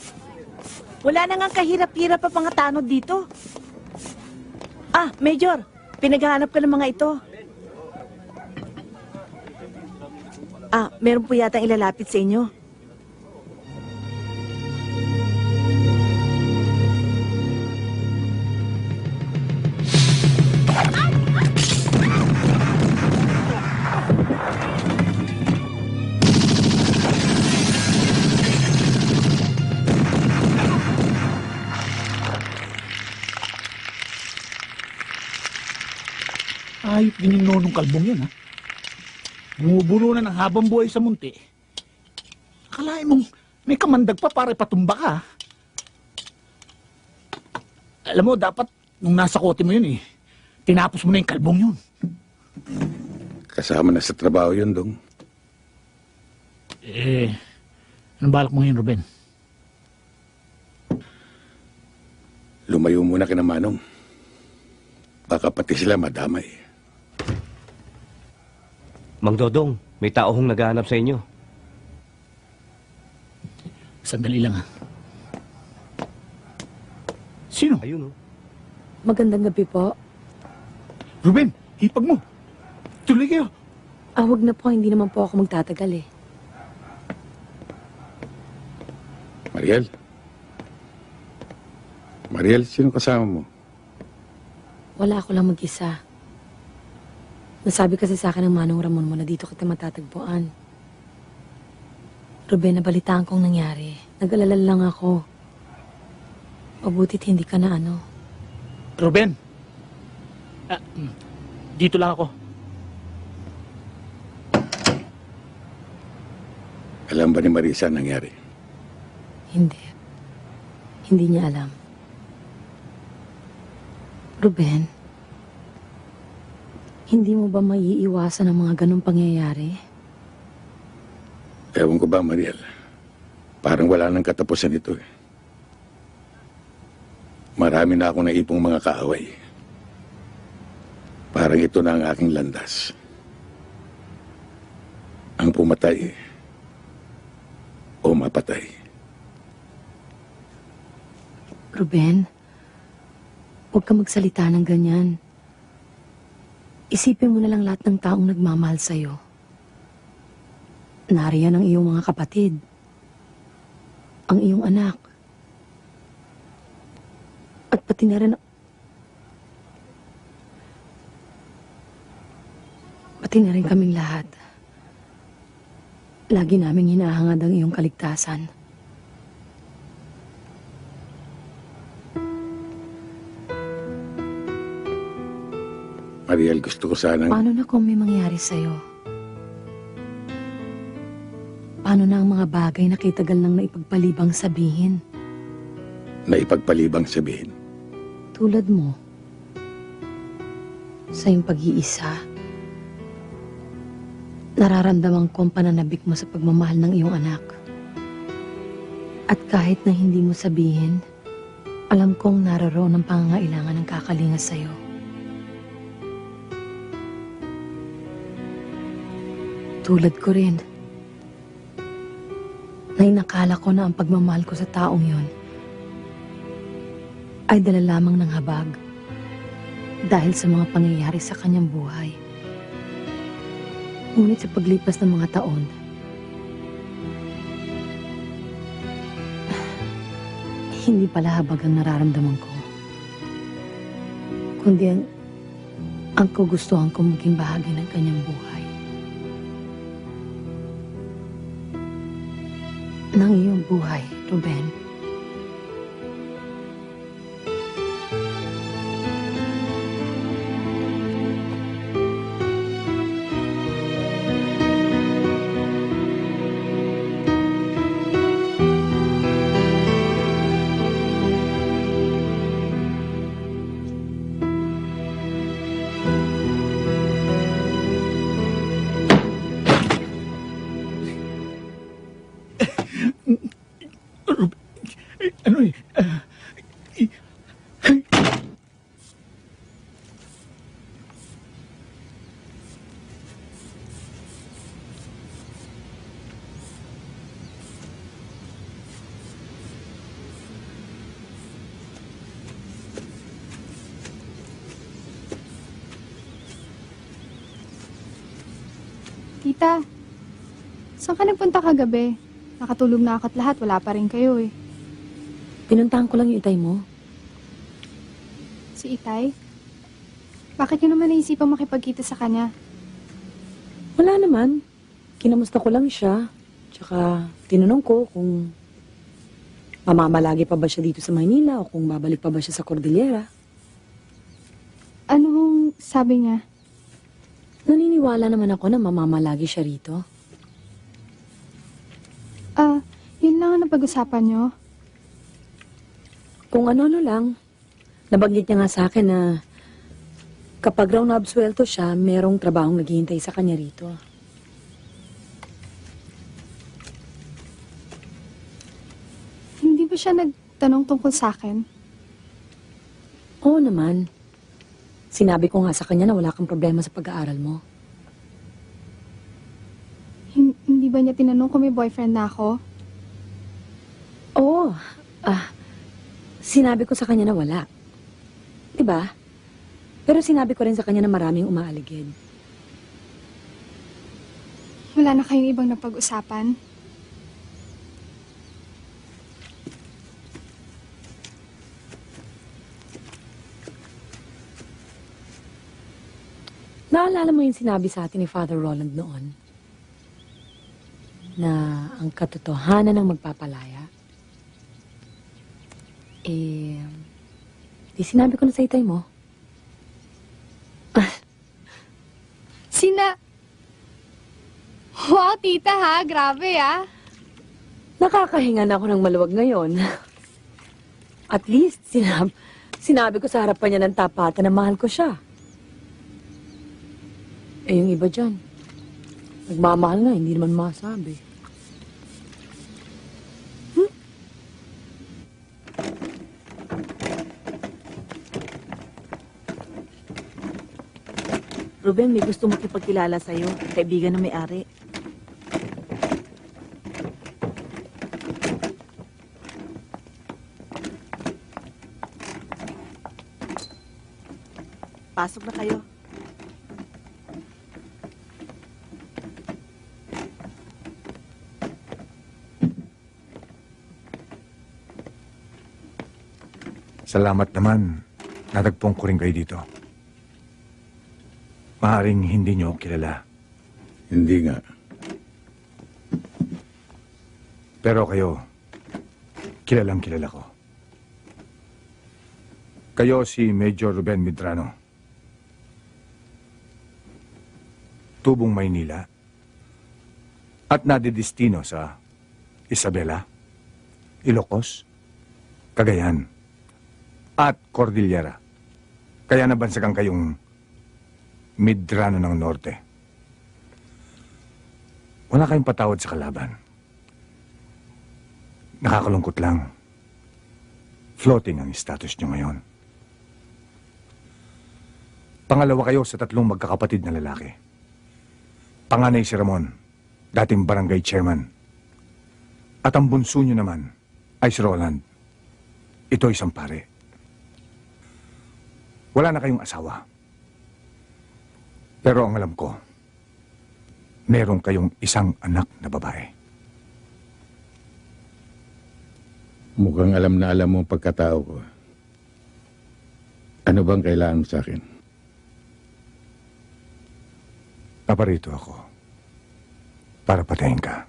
Wala na nga kahirap-hirap pa mga tanod dito. Ah, Major, pinaghahanap ka ng mga ito. Ah, meron po yata ilalapit sa inyo. Ayop din yung nonong kalbong yun, ha? Bumuburo na ng habang buhay sa munti. Akalain mong may kamandag pa para ipatumba ka, ha? Alam mo, dapat nung nasa kote mo yun, tinapos mo na yung kalbong yun. Kasama na sa trabaho yun, Dong. Eh, anong balak mo ngayon, Ruben? Lumayo muna kina Manong. Baka pati sila madamay. Mang Dodong, may tao hong naghahanap sa inyo. Sandali lang, ha? Sino? Ayun, oh. Magandang gabi po. Ruben, hipag mo. Tuloy kayo. Ah, wag na po. Hindi naman po ako magtatagal eh. Mariel? Mariel, sino kasama mo? Wala ako lang mag-isa. Nasabi kasi sa akin ng Manong Ramon mo na dito kita matatagpuan. Ruben, nabalitaan kong nangyari. Nag-alala lang ako. Mabutit hindi ka na ano. Ruben, dito lang ako. Alam ba ni Marisa ang nangyari? Hindi. Hindi niya alam. Ruben, Hindi mo ba maiiwasan ang mga ganong pangyayari? Ewan ko ba, Mariel? Parang wala nang katapusan ito eh. Marami na akong naipong mga kaaway. Parang ito na ang aking landas. Ang pumatay o mapatay. Ruben, huwag ka magsalita ng ganyan. Isipin mo na lang lahat ng taong nagmamahal sa'yo. Nariyan ang iyong mga kapatid. Ang iyong anak. At pati na rin... Pati na rin kaming lahat. Lagi naming hinahangad ang iyong kaligtasan. Mariel, gusto ko sanang... Paano na kung may mangyari sa'yo? Paano na ang mga bagay na kitagal nang naipagpalibang sabihin? Naipagpalibang sabihin? Tulad mo. Sa iyong pag-iisa. Nararamdaman ko ang pananabik mo sa pagmamahal ng iyong anak. At kahit na hindi mo sabihin, alam kong naroon ang pangangailangan ng kakalinga sa'yo. Tulad ko rin. Na inakala ko na ang pagmamahal ko sa taong yon ay dala lamang ng habag dahil sa mga pangyayari sa kanyang buhay. Ngunit sa paglipas ng mga taon, hindi pala habag ang nararamdaman ko, kundi ang kagustuhan ko maging bahagi ng kanyang buhay. Ng iyong buhay, Ruben. Ano eh? Tita, saan ka nagpunta kagabi? Nakatulog na ako't lahat, wala pa rin kayo eh. Pinuntahan ko lang yung itay mo. Si Itay? Bakit niyo naman naisipang makipagkita sa kanya? Wala naman. Kinamusta ko lang siya. Tsaka tinanong ko kung mamamalagi pa ba siya dito sa Maynila o kung babalik pa ba siya sa Cordillera. Anong sabi niya? Naniniwala naman ako na mamamalagi siya rito. Yun lang ang napag-usapan niyo? Kung ano-ano lang. Nabanggit niya nga sa akin na kapag raw naabsuelto siya, merong trabahong naghihintay sa kanya rito. Hindi ba siya nagtanong tungkol sa akin? Oo naman. Sinabi ko nga sa kanya na wala kang problema sa pag-aaral mo. Hindi ba niya tinanong kung may boyfriend na ako? Oo. Sinabi ko sa kanya na wala. Diba? Pero sinabi ko rin sa kanya na maraming umaaligid. Wala na kayong ibang napag-usapan? Naalala mo yung sinabi sa atin ni Father Roland noon? Na ang katotohanan ng magpapalaya? Di sinabi ko na sa itay mo. Wow, tita ha, grabe ah. Nakakahinga na ako ng maluwag ngayon. At least, sinabi ko sa harapan niya ng tapatan na mahal ko siya. Eh, yung iba dyan, nagmamahal nga, hindi naman masabi. Ruben, may gusto makipagkilala sa'yo. Kaibigan ng may-ari. Pasok na kayo. Salamat naman. Natagpong ko rin kayo dito. Maaring hindi niyo ako kilala. Hindi nga. Pero kayo, kilalang kilala ko. Kayo si Major Ruben Medrano. Tubong Maynila. At nadidestino sa Isabela, Ilocos, Cagayan, at Cordillera. Kaya nabansagan kayong Medrano ng Norte. Wala kayong patawad sa kalaban. Nakakalungkot lang. Floating ang status nyo ngayon. Pangalawa kayo sa 3 magkakapatid na lalaki. Panganay si Ramon, dating barangay chairman. At ang bunso nyo naman ay si Roland. Ito isang pare. Wala na kayong asawa. Pero ang alam ko, meron kayong isang anak na babae. Mukhang alam na alam mo ang pagkatao ko. Ano bang kailangan mo sa akin? Paparito ako para patayin ka.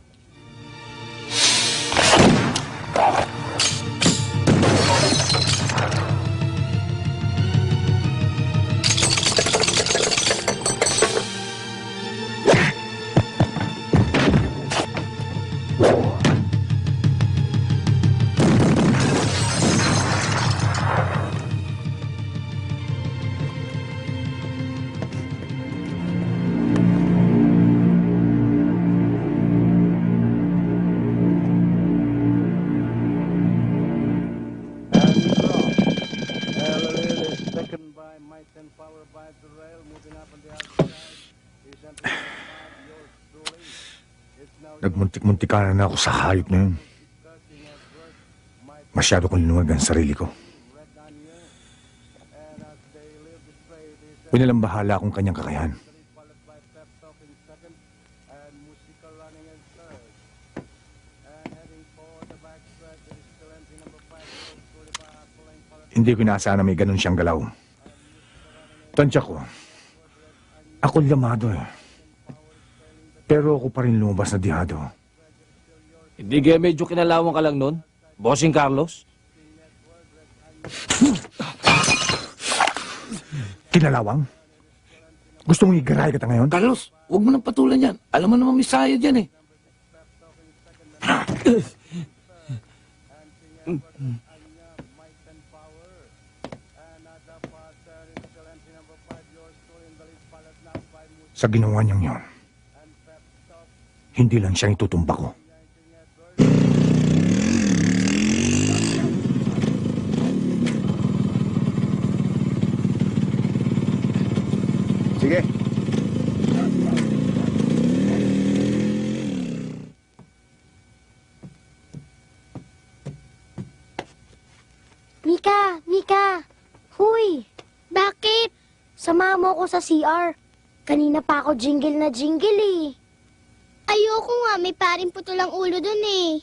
Nagmuntik-muntikanan na ako sa hayop na yun. Masyado kong linuwag ang sarili ko. Pinalambahala akong kanyang kakayahan. Hindi ko inaasahan na may ganun siyang galaw. Tansya ko, ako lamado eh. Pero ako pa rin lumabas na dihado. Hindi kaya medyo kinalawang ka lang nun? Bossing Carlos? Kinalawang? Gusto mong igaray kita ngayon? Carlos, huwag mo nang patulan yan. Alam mo naman may sayad yan eh. Sa ginawa niyang yun, hindi lang siyang itutumba ko. Sige. Mika! Huy! Bakit? Samahan mo ako sa CR. Kanina pa ako jingle na jingle eh. Ayoko nga, may paring putol ang ulo dun eh.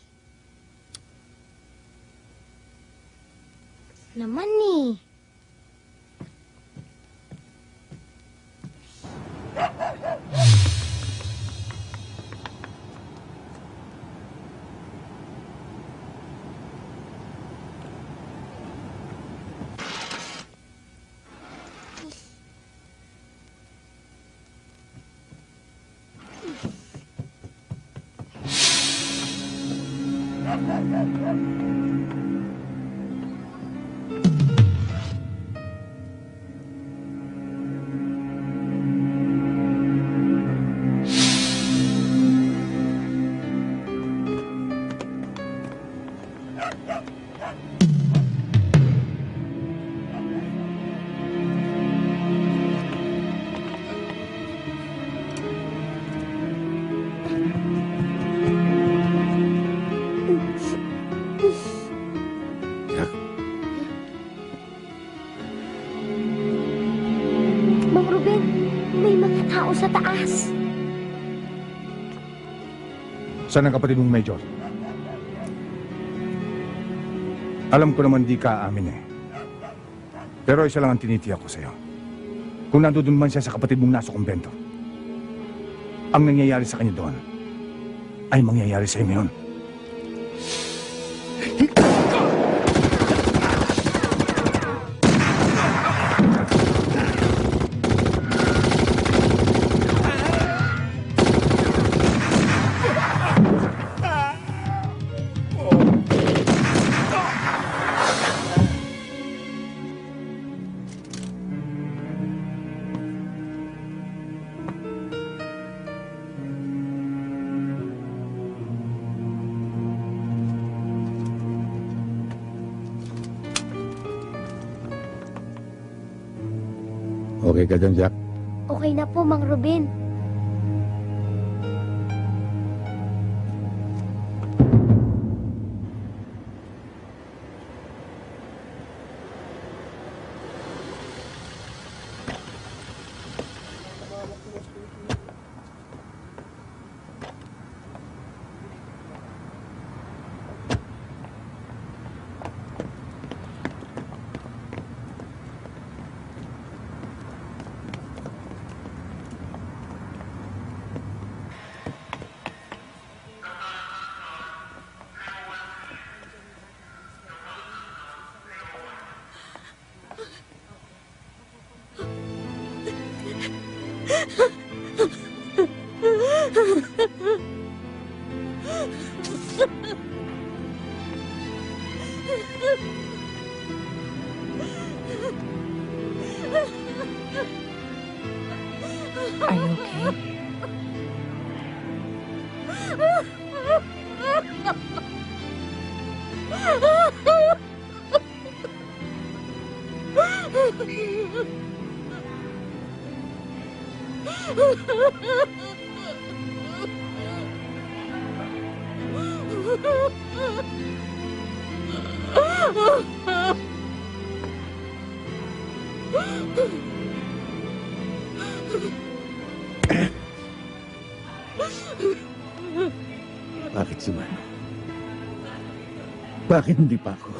Naman eh. Mang Ruben, may mga tao sa taas. Saan ang kapatid mong Major? Alam ko naman di ka aamin eh. Pero isa lang ang tinitiyak ko sa'yo. Kung nandoon man siya sa kapatid mong nasa kumbento, ang nangyayari sa kanya doon ay mangyayari sa'yo ngayon. Okay ka dyan, Jack? Okay na po, Mang Ruben. Are you okay? Bakit si Mano? Bakit hindi pa ako?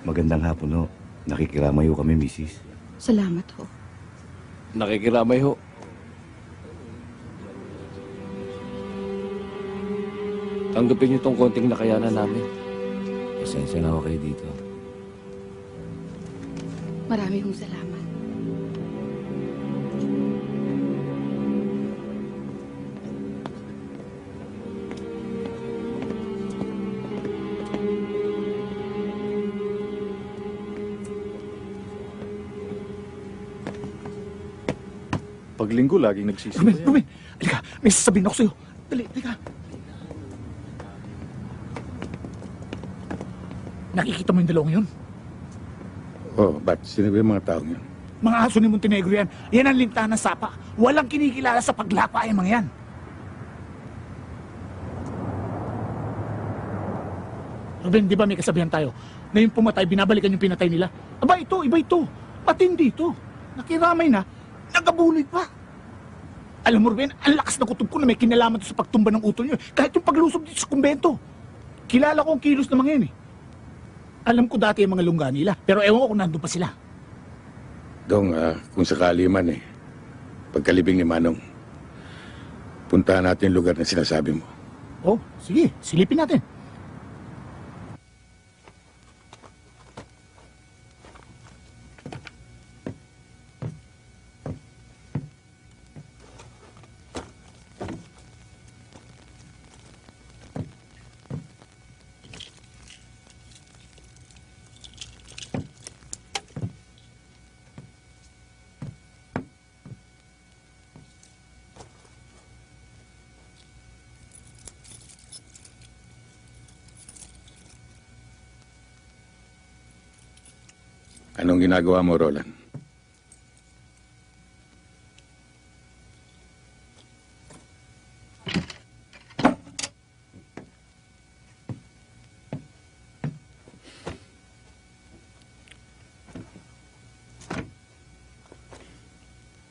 Magandang hapon ho. Nakikiramay ho kami, misis. Salamat ho. Nakikiramay ho. Tanggapin niyo tong konting nakayanan namin. Pasensya na ako kayo dito. Marami hong salamat. Pag linggo, laging nagsisisi. Ruben, halika. May sasabihin ako sa'yo. Dali, halika. Nakikita mo yung dalawang yun? Oh, ba't? Sino ba yung mga taong yun? Mga aso ni Montenegro yan. Yan ang lintahan ng sapa. Walang kinikilala sa paglapa yung mga yan. Ruben, di ba may kasabihan tayo na yung pumatay, binabalikan yung pinatay nila? Aba, ito, iba ito. Matindi ito. Nakiramay na, nagabulit pa. Alam mo, Ruben, ang lakas na kutob ko na may kinalaman to sa pagtumba ng utol nyo. Kahit yung paglusob dito sa kumbento. Kilala ko ang kilos ng mga yan eh. Alam ko dati ang mga lungga nila, pero ewan ko kung nandun pa sila. Dong, kung sakali man pagkalibing ni Manong, puntahan natin yung lugar na sinasabi mo. Oh, sige, silipin natin. Anong ginagawa mo, Roland?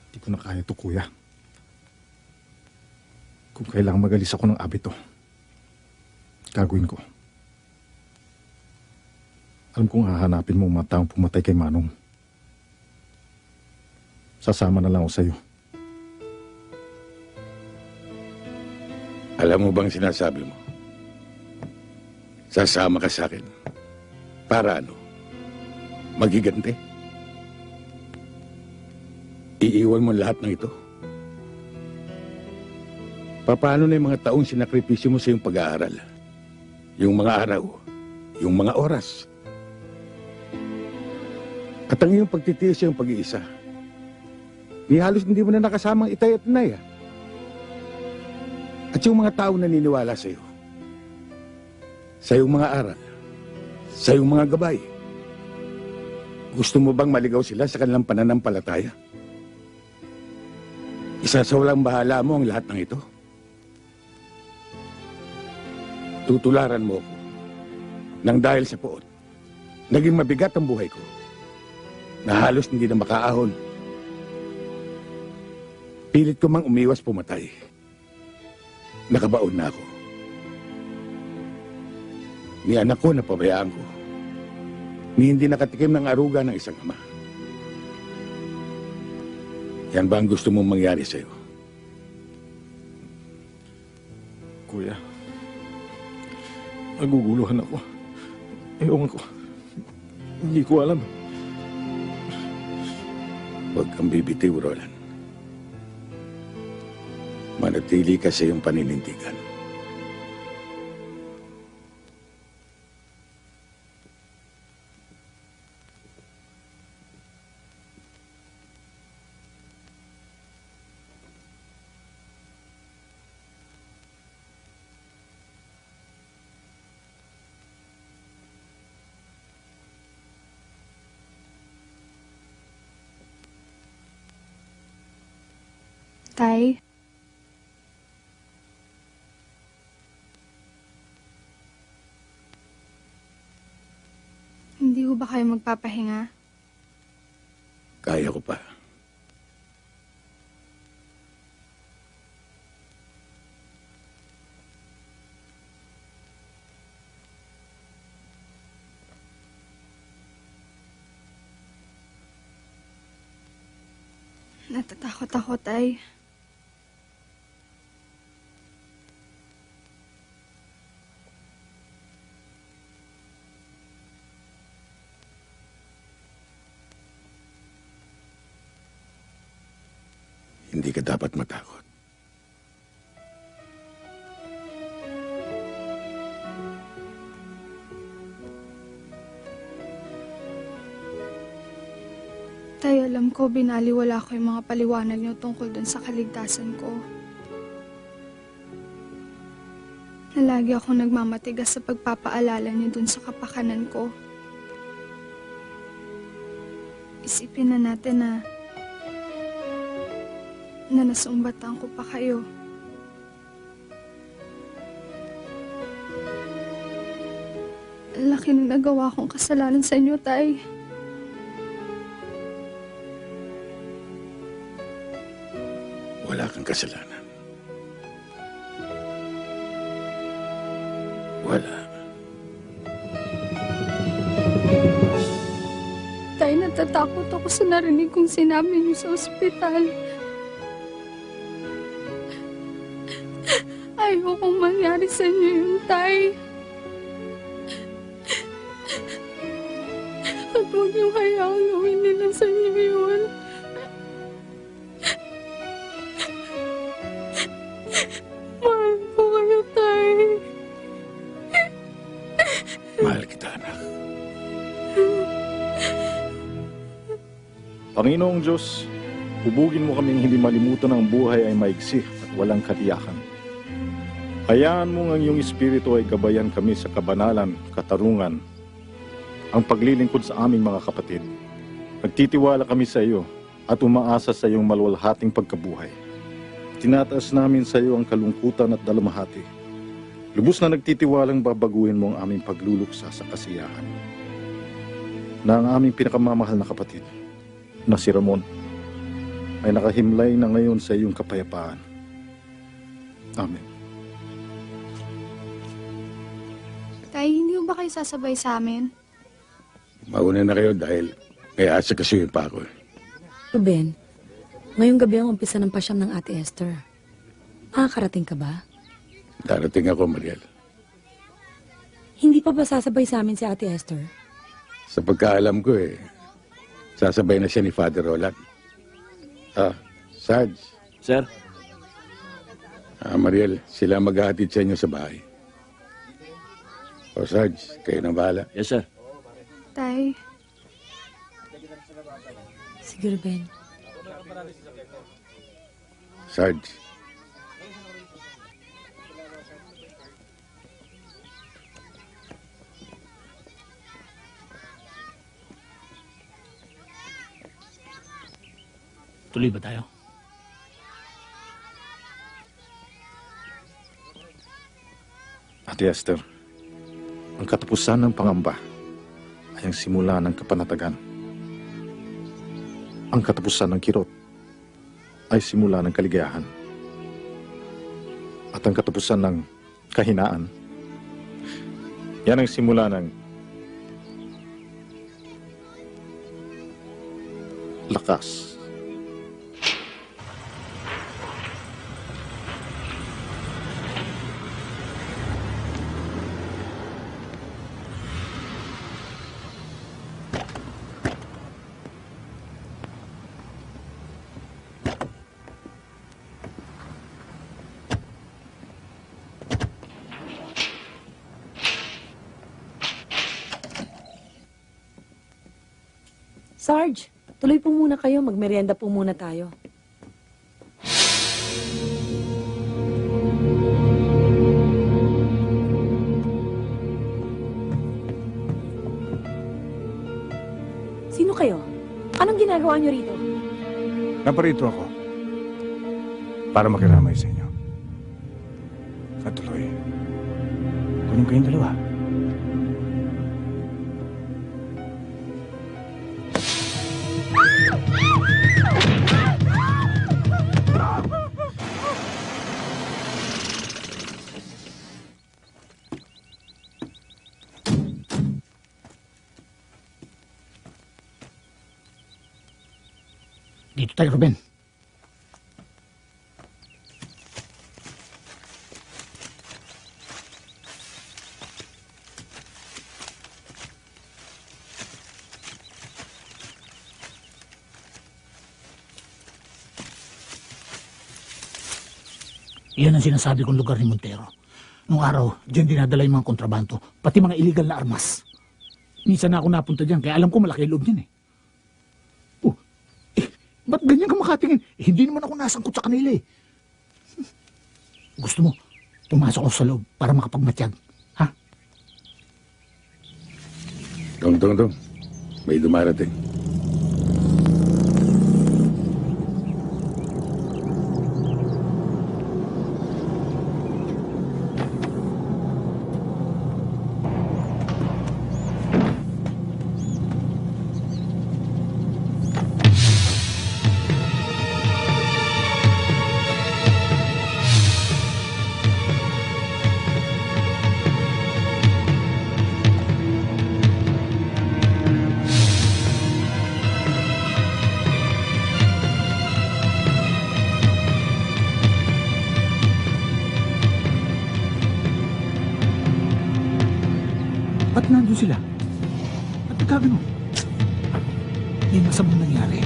Hindi ko na kaya ito, kuya. Kung kailangan magalis ako ng abito, gagawin ko. Alam kong hahanapin mo ang mga taong pumatay kay Manong. Sasama na lang ako sa'yo. Alam mo bang sinasabi mo? Sasama ka sa akin. Para ano? Magigante? Iiwan mo lahat ng ito? Paano na yung mga taong sinakripisyo mo sa iyong pag-aaral? Yung mga araw, yung mga oras. At ang iyong pagtitiis yung pag-iisa. Ni halos hindi mo na nakasamang itay at inay. At yung mga tao naniniwala sa iyo. Sa iyong mga aral. Sa iyong mga gabay. Gusto mo bang maligaw sila sa kanilang pananampalataya? Isasawalang bahala mo ang lahat ng ito? Tutularan mo ako nang dahil sa poot, naging mabigat ang buhay ko na halos hindi na makaahon. Pilit ko mang umiwas pumatay. Nakabaon na ako. Ni anak ko na pabayaan ko. Ni hindi nakatikim ng aruga ng isang ama. Yan ba ang gusto mong mangyari sa'yo? Kuya, naguguluhan ako. Ewan ko. Hindi ko alam. Huwag kang bibitiw, Roland. Manatili ka sa iyong paninindigan. Tay? Hindi ko ba kayo magpapahinga? Kaya ko pa. Natatakot ako, Tay. Hindi ka dapat matakot. Tay, alam ko, binaliwala ko yung mga paliwanag niyo tungkol dun sa kaligtasan ko. Na lagi akong nagmamatigas sa pagpapaalala niyo dun sa kapakanan ko. Isipin na natin na nasumbatan ko pa kayo. Laki ng nagawa kong kasalanan sa inyo, Tay. Wala kang kasalanan. Wala. Natatakot ako sa narinig kong sinabi niyo sa ospital. Ayokong mangyari sa inyo yun, Tay. At huwag niyo hayaang gawin nila sa inyo yun. Mahal ko kayo, Tay. Mahal kita, anak. Panginoong Diyos, hubugin mo kaming hindi malimutan ang buhay ay maigsi at walang katiyakan. Hayaan mo ang iyong espiritu ay gabayan kami sa kabanalan, katarungan, ang paglilingkod sa aming mga kapatid. Nagtitiwala kami sa iyo at umaasa sa iyong malwalhating pagkabuhay. Tinataas namin sa iyo ang kalungkutan at dalamhati. Lubos na nagtitiwalang babaguhin mo ang aming pagluluksa sa kasiyahan. Na ang aming pinakamamahal na kapatid, na si Ramon, ay nakahimlay na ngayon sa iyong kapayapaan. Amen. Tay, hindi mo ba kayo sasabay sa amin? Mauna na kayo dahil may asa kasi pa ako. Ruben, ngayong gabi ang umpisa ng pasyam ng Ate Esther. Makakarating ka ba? Darating ako, Mariel. Hindi pa ba sasabay sa amin si Ate Esther? Sa pagkaalam ko sasabay na siya ni Father Roland. Sarge. Sir? Mariel, sila maghahatid sa inyo sa bahay. O Sarge, kayo na bahala. Yes, sir. Tay. Sige, Ruben. Sarge. Tuloy ba tayo? Ate Esther, ang katapusan ng pangamba ay ang simula ng kapanatagan. Ang katapusan ng kirot ay simula ng kaligayahan. At ang katapusan ng kahinaan, yan ang simula ng lakas. Sarge, tuloy po muna kayo. Magmerienda po muna tayo. Sino kayo? Anong ginagawa niyo rito? Naparito ako para makiramay sa inyo. At tuloy, kunin kayong dalawa. Dito tayo, Ruben. Iyan ang sinasabi kong lugar ni Montero. Nung araw, diyan dinadala yung mga kontrabando, pati mga illegal na armas. Minsan na ako napunta diyan, kaya alam ko malaki loob niyan eh. Ba't ganyan ka makatingin? Hindi naman ako nasangkot sa kanila eh. Gusto mo, pumasok ako sa loob para makapagmatyag. Ha? Dong. May dumarating. nandun sila? At nagkagano? May masamang nangyari.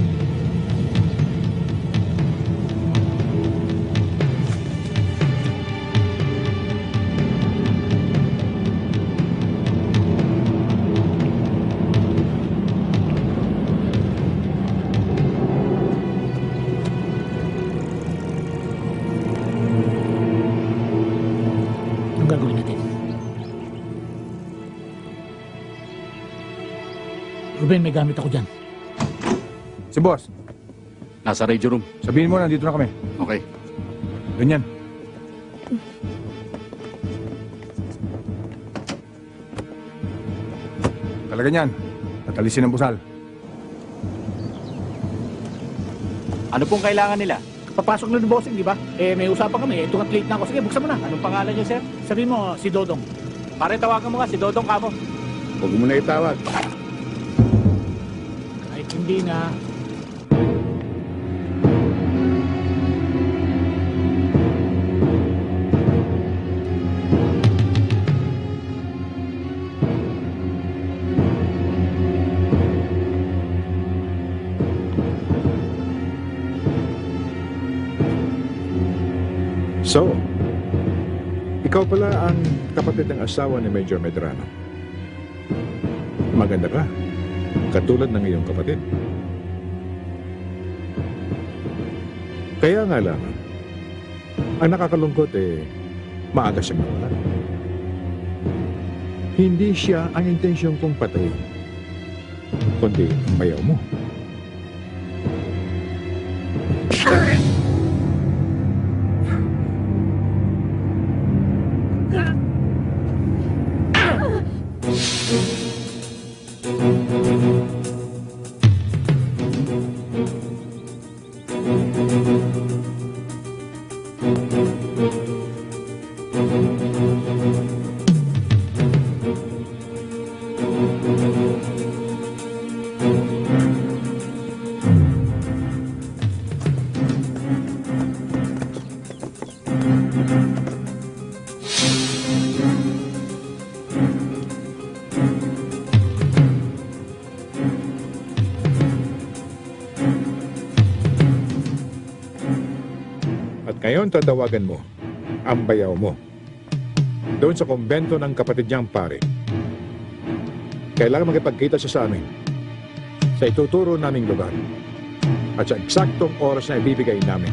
Anong gagawin natin? Ruben, may gamit ako dyan. Si boss. Nasa radio room. Sabihin mo, nandito na kami. Okay. Ganyan. Talaga niyan. Natalisin ang busal. Ano pong kailangan nila? Papasok na ni bossing, di ba? May usapan kami. Ito late na ako. Sige, buksan mo na. Anong pangalan niyo, sir? Sabihin mo, si Dodong. Pare, tawagan mo nga si Dodong kamo. Huwag mo na itawag. Kahit hindi na. So, ikaw pala ang kapatid ng asawa ni Major Medrano. Maganda ka. Katulad ng iyong kapatid. Kaya nga lang, ang nakakalungkot maaga siyang mawala. Hindi siya ang intensyon kong patayin, kundi ang bayaw mo. Ngayon, tatawagan mo ang bayaw mo doon sa kumbento ng kapatid niyang pare. Kailangan makipagkita siya sa amin sa ituturo naming lugar at sa eksaktong oras na ibibigay namin.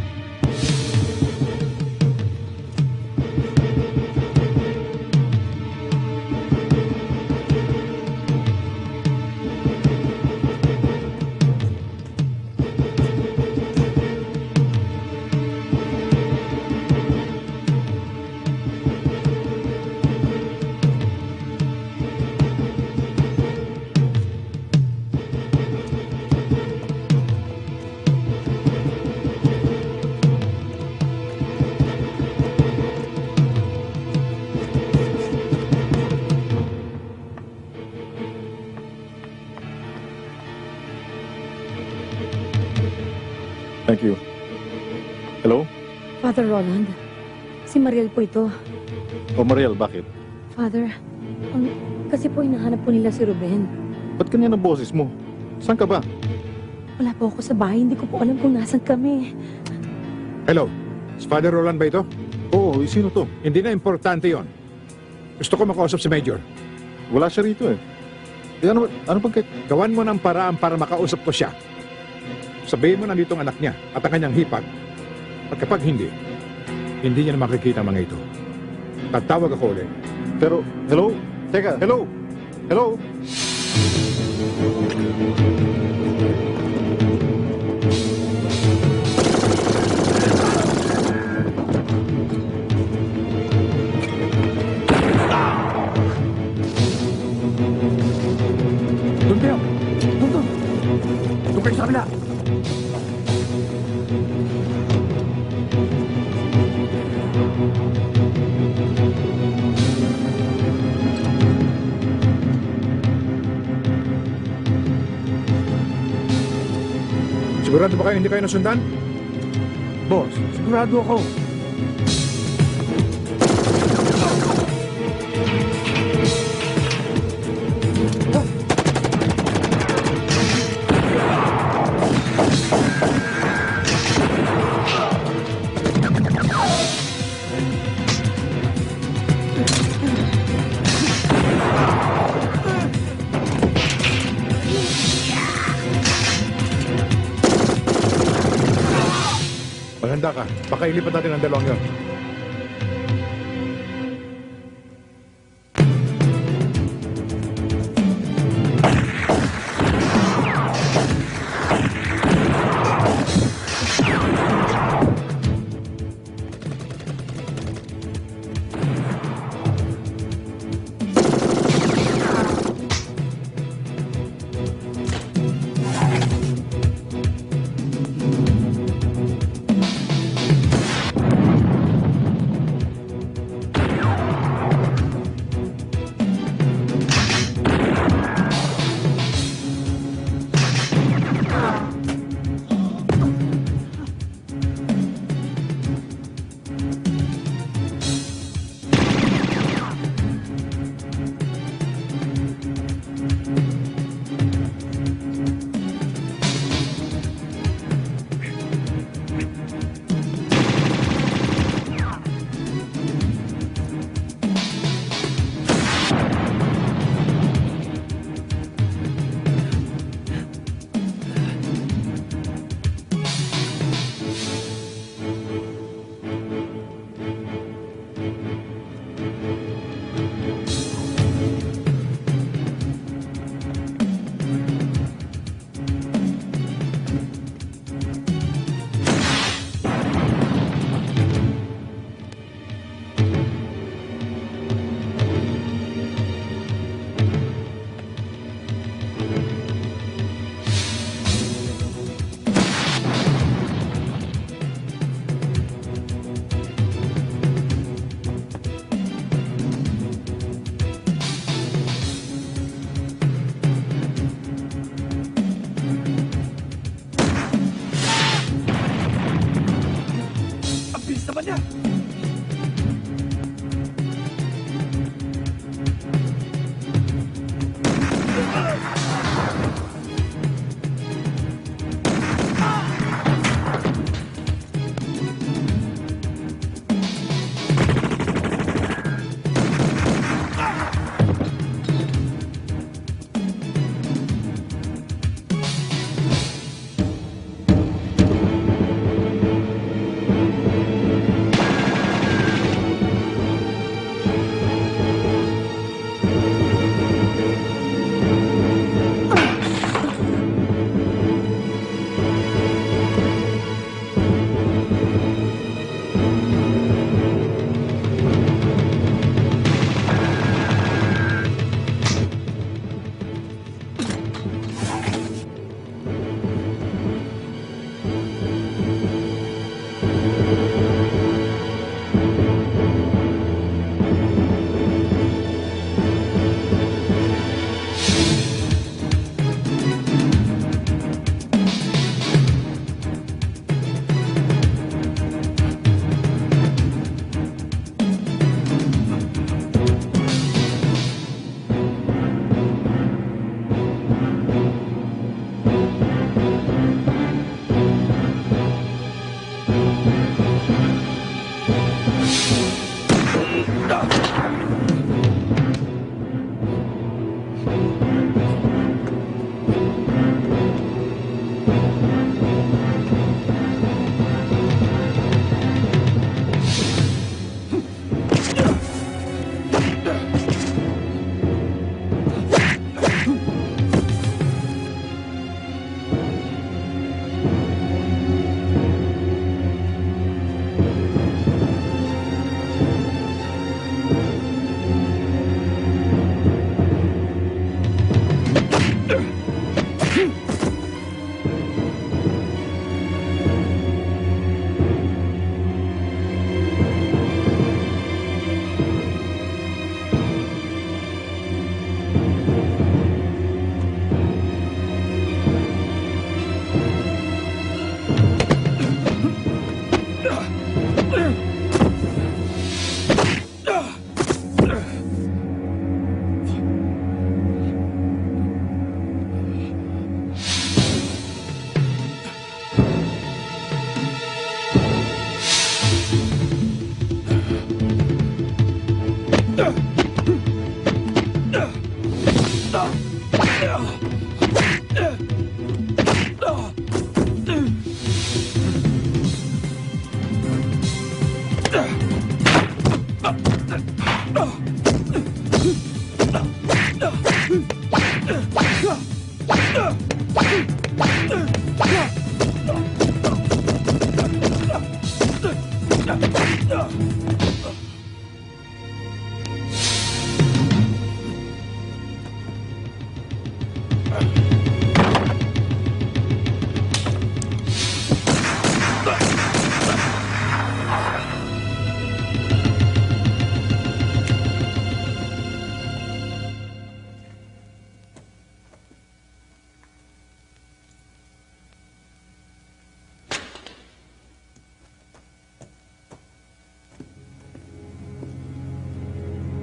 Thank you. Hello? Father Roland, si Mariel po ito. O Mariel, bakit? Father, kasi po hinahanap po nila si Ruben. Ba't kanyan ang boses mo? Saan ka ba? Wala po ako sa bahay, hindi ko po alam kung nasan kami. Hello, si Father Roland ba ito? Oo, sino to? Hindi na importante yon. Gusto ko makausap si Major. Wala siya rito eh. Ano pag... Gawan mo ng paraan para makausap ko siya. Sabihin mo nandito ang anak niya at ang kanyang hipag. At kapag hindi niya na makikita ang mga ito. Tatawag ako ulit. Pero, hello? Teka, hello? Hello? Doon kayo! Doon! Doon kayo sa kabila! Sigurado ba kayo hindi kayo nasundan? Boss, sigurado ako. handa ka. Baka ilipat natin ang dalawang yon.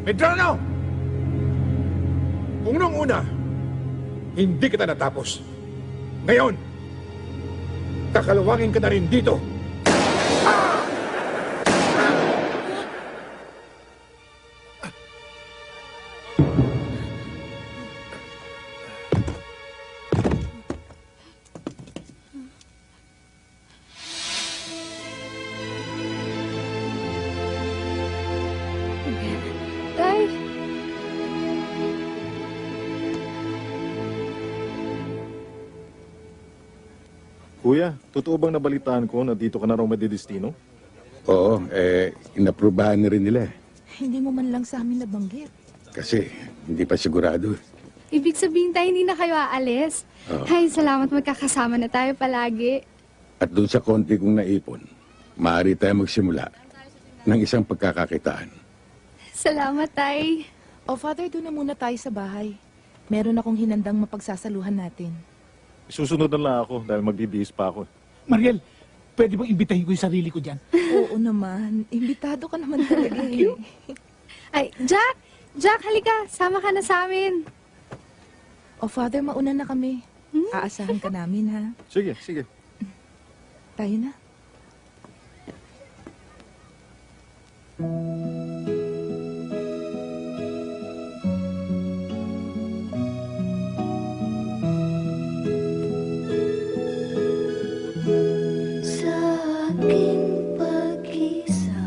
Medrano! Kung nung una, hindi kita natapos. Ngayon, kakalawangin ka na rin dito. Tay! Kuya, totoo bang nabalitaan ko na dito ka na raw madidestino? Oo, inaprubahan na rin nila. Hindi mo man lang sa amin nabanggit. Kasi hindi pa sigurado. Ibig sabihin tayo hindi na kayo aalis? Oo. Ay, salamat magkakasama na tayo palagi. At doon sa konti kong naipon, maaari tayo magsimula ng isang pagkakakitaan. Salamat, Tay. O Father, doon na muna tayo sa bahay. Meron akong hinandang mapagsasaluhan natin. Susunod na lang ako dahil magbibihis pa ako. Mariel, pwede bang imbitahin ko yung sarili ko dyan? Oo naman. Imbitado ka naman talaga eh. Ay, Jack! Jack, halika. Sama ka na sa amin. O Father, mauna na kami. Aasahan ka namin, ha? Sige, sige. Tayo na. Sa aking pag-isa,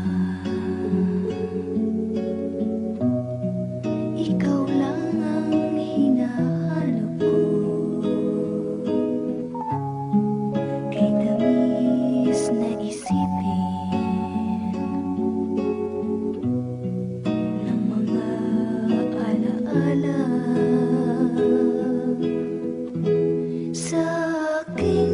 ikaw lang ang hinahanap ko. Kay tamis na isipin ng mga alaala. Sa aking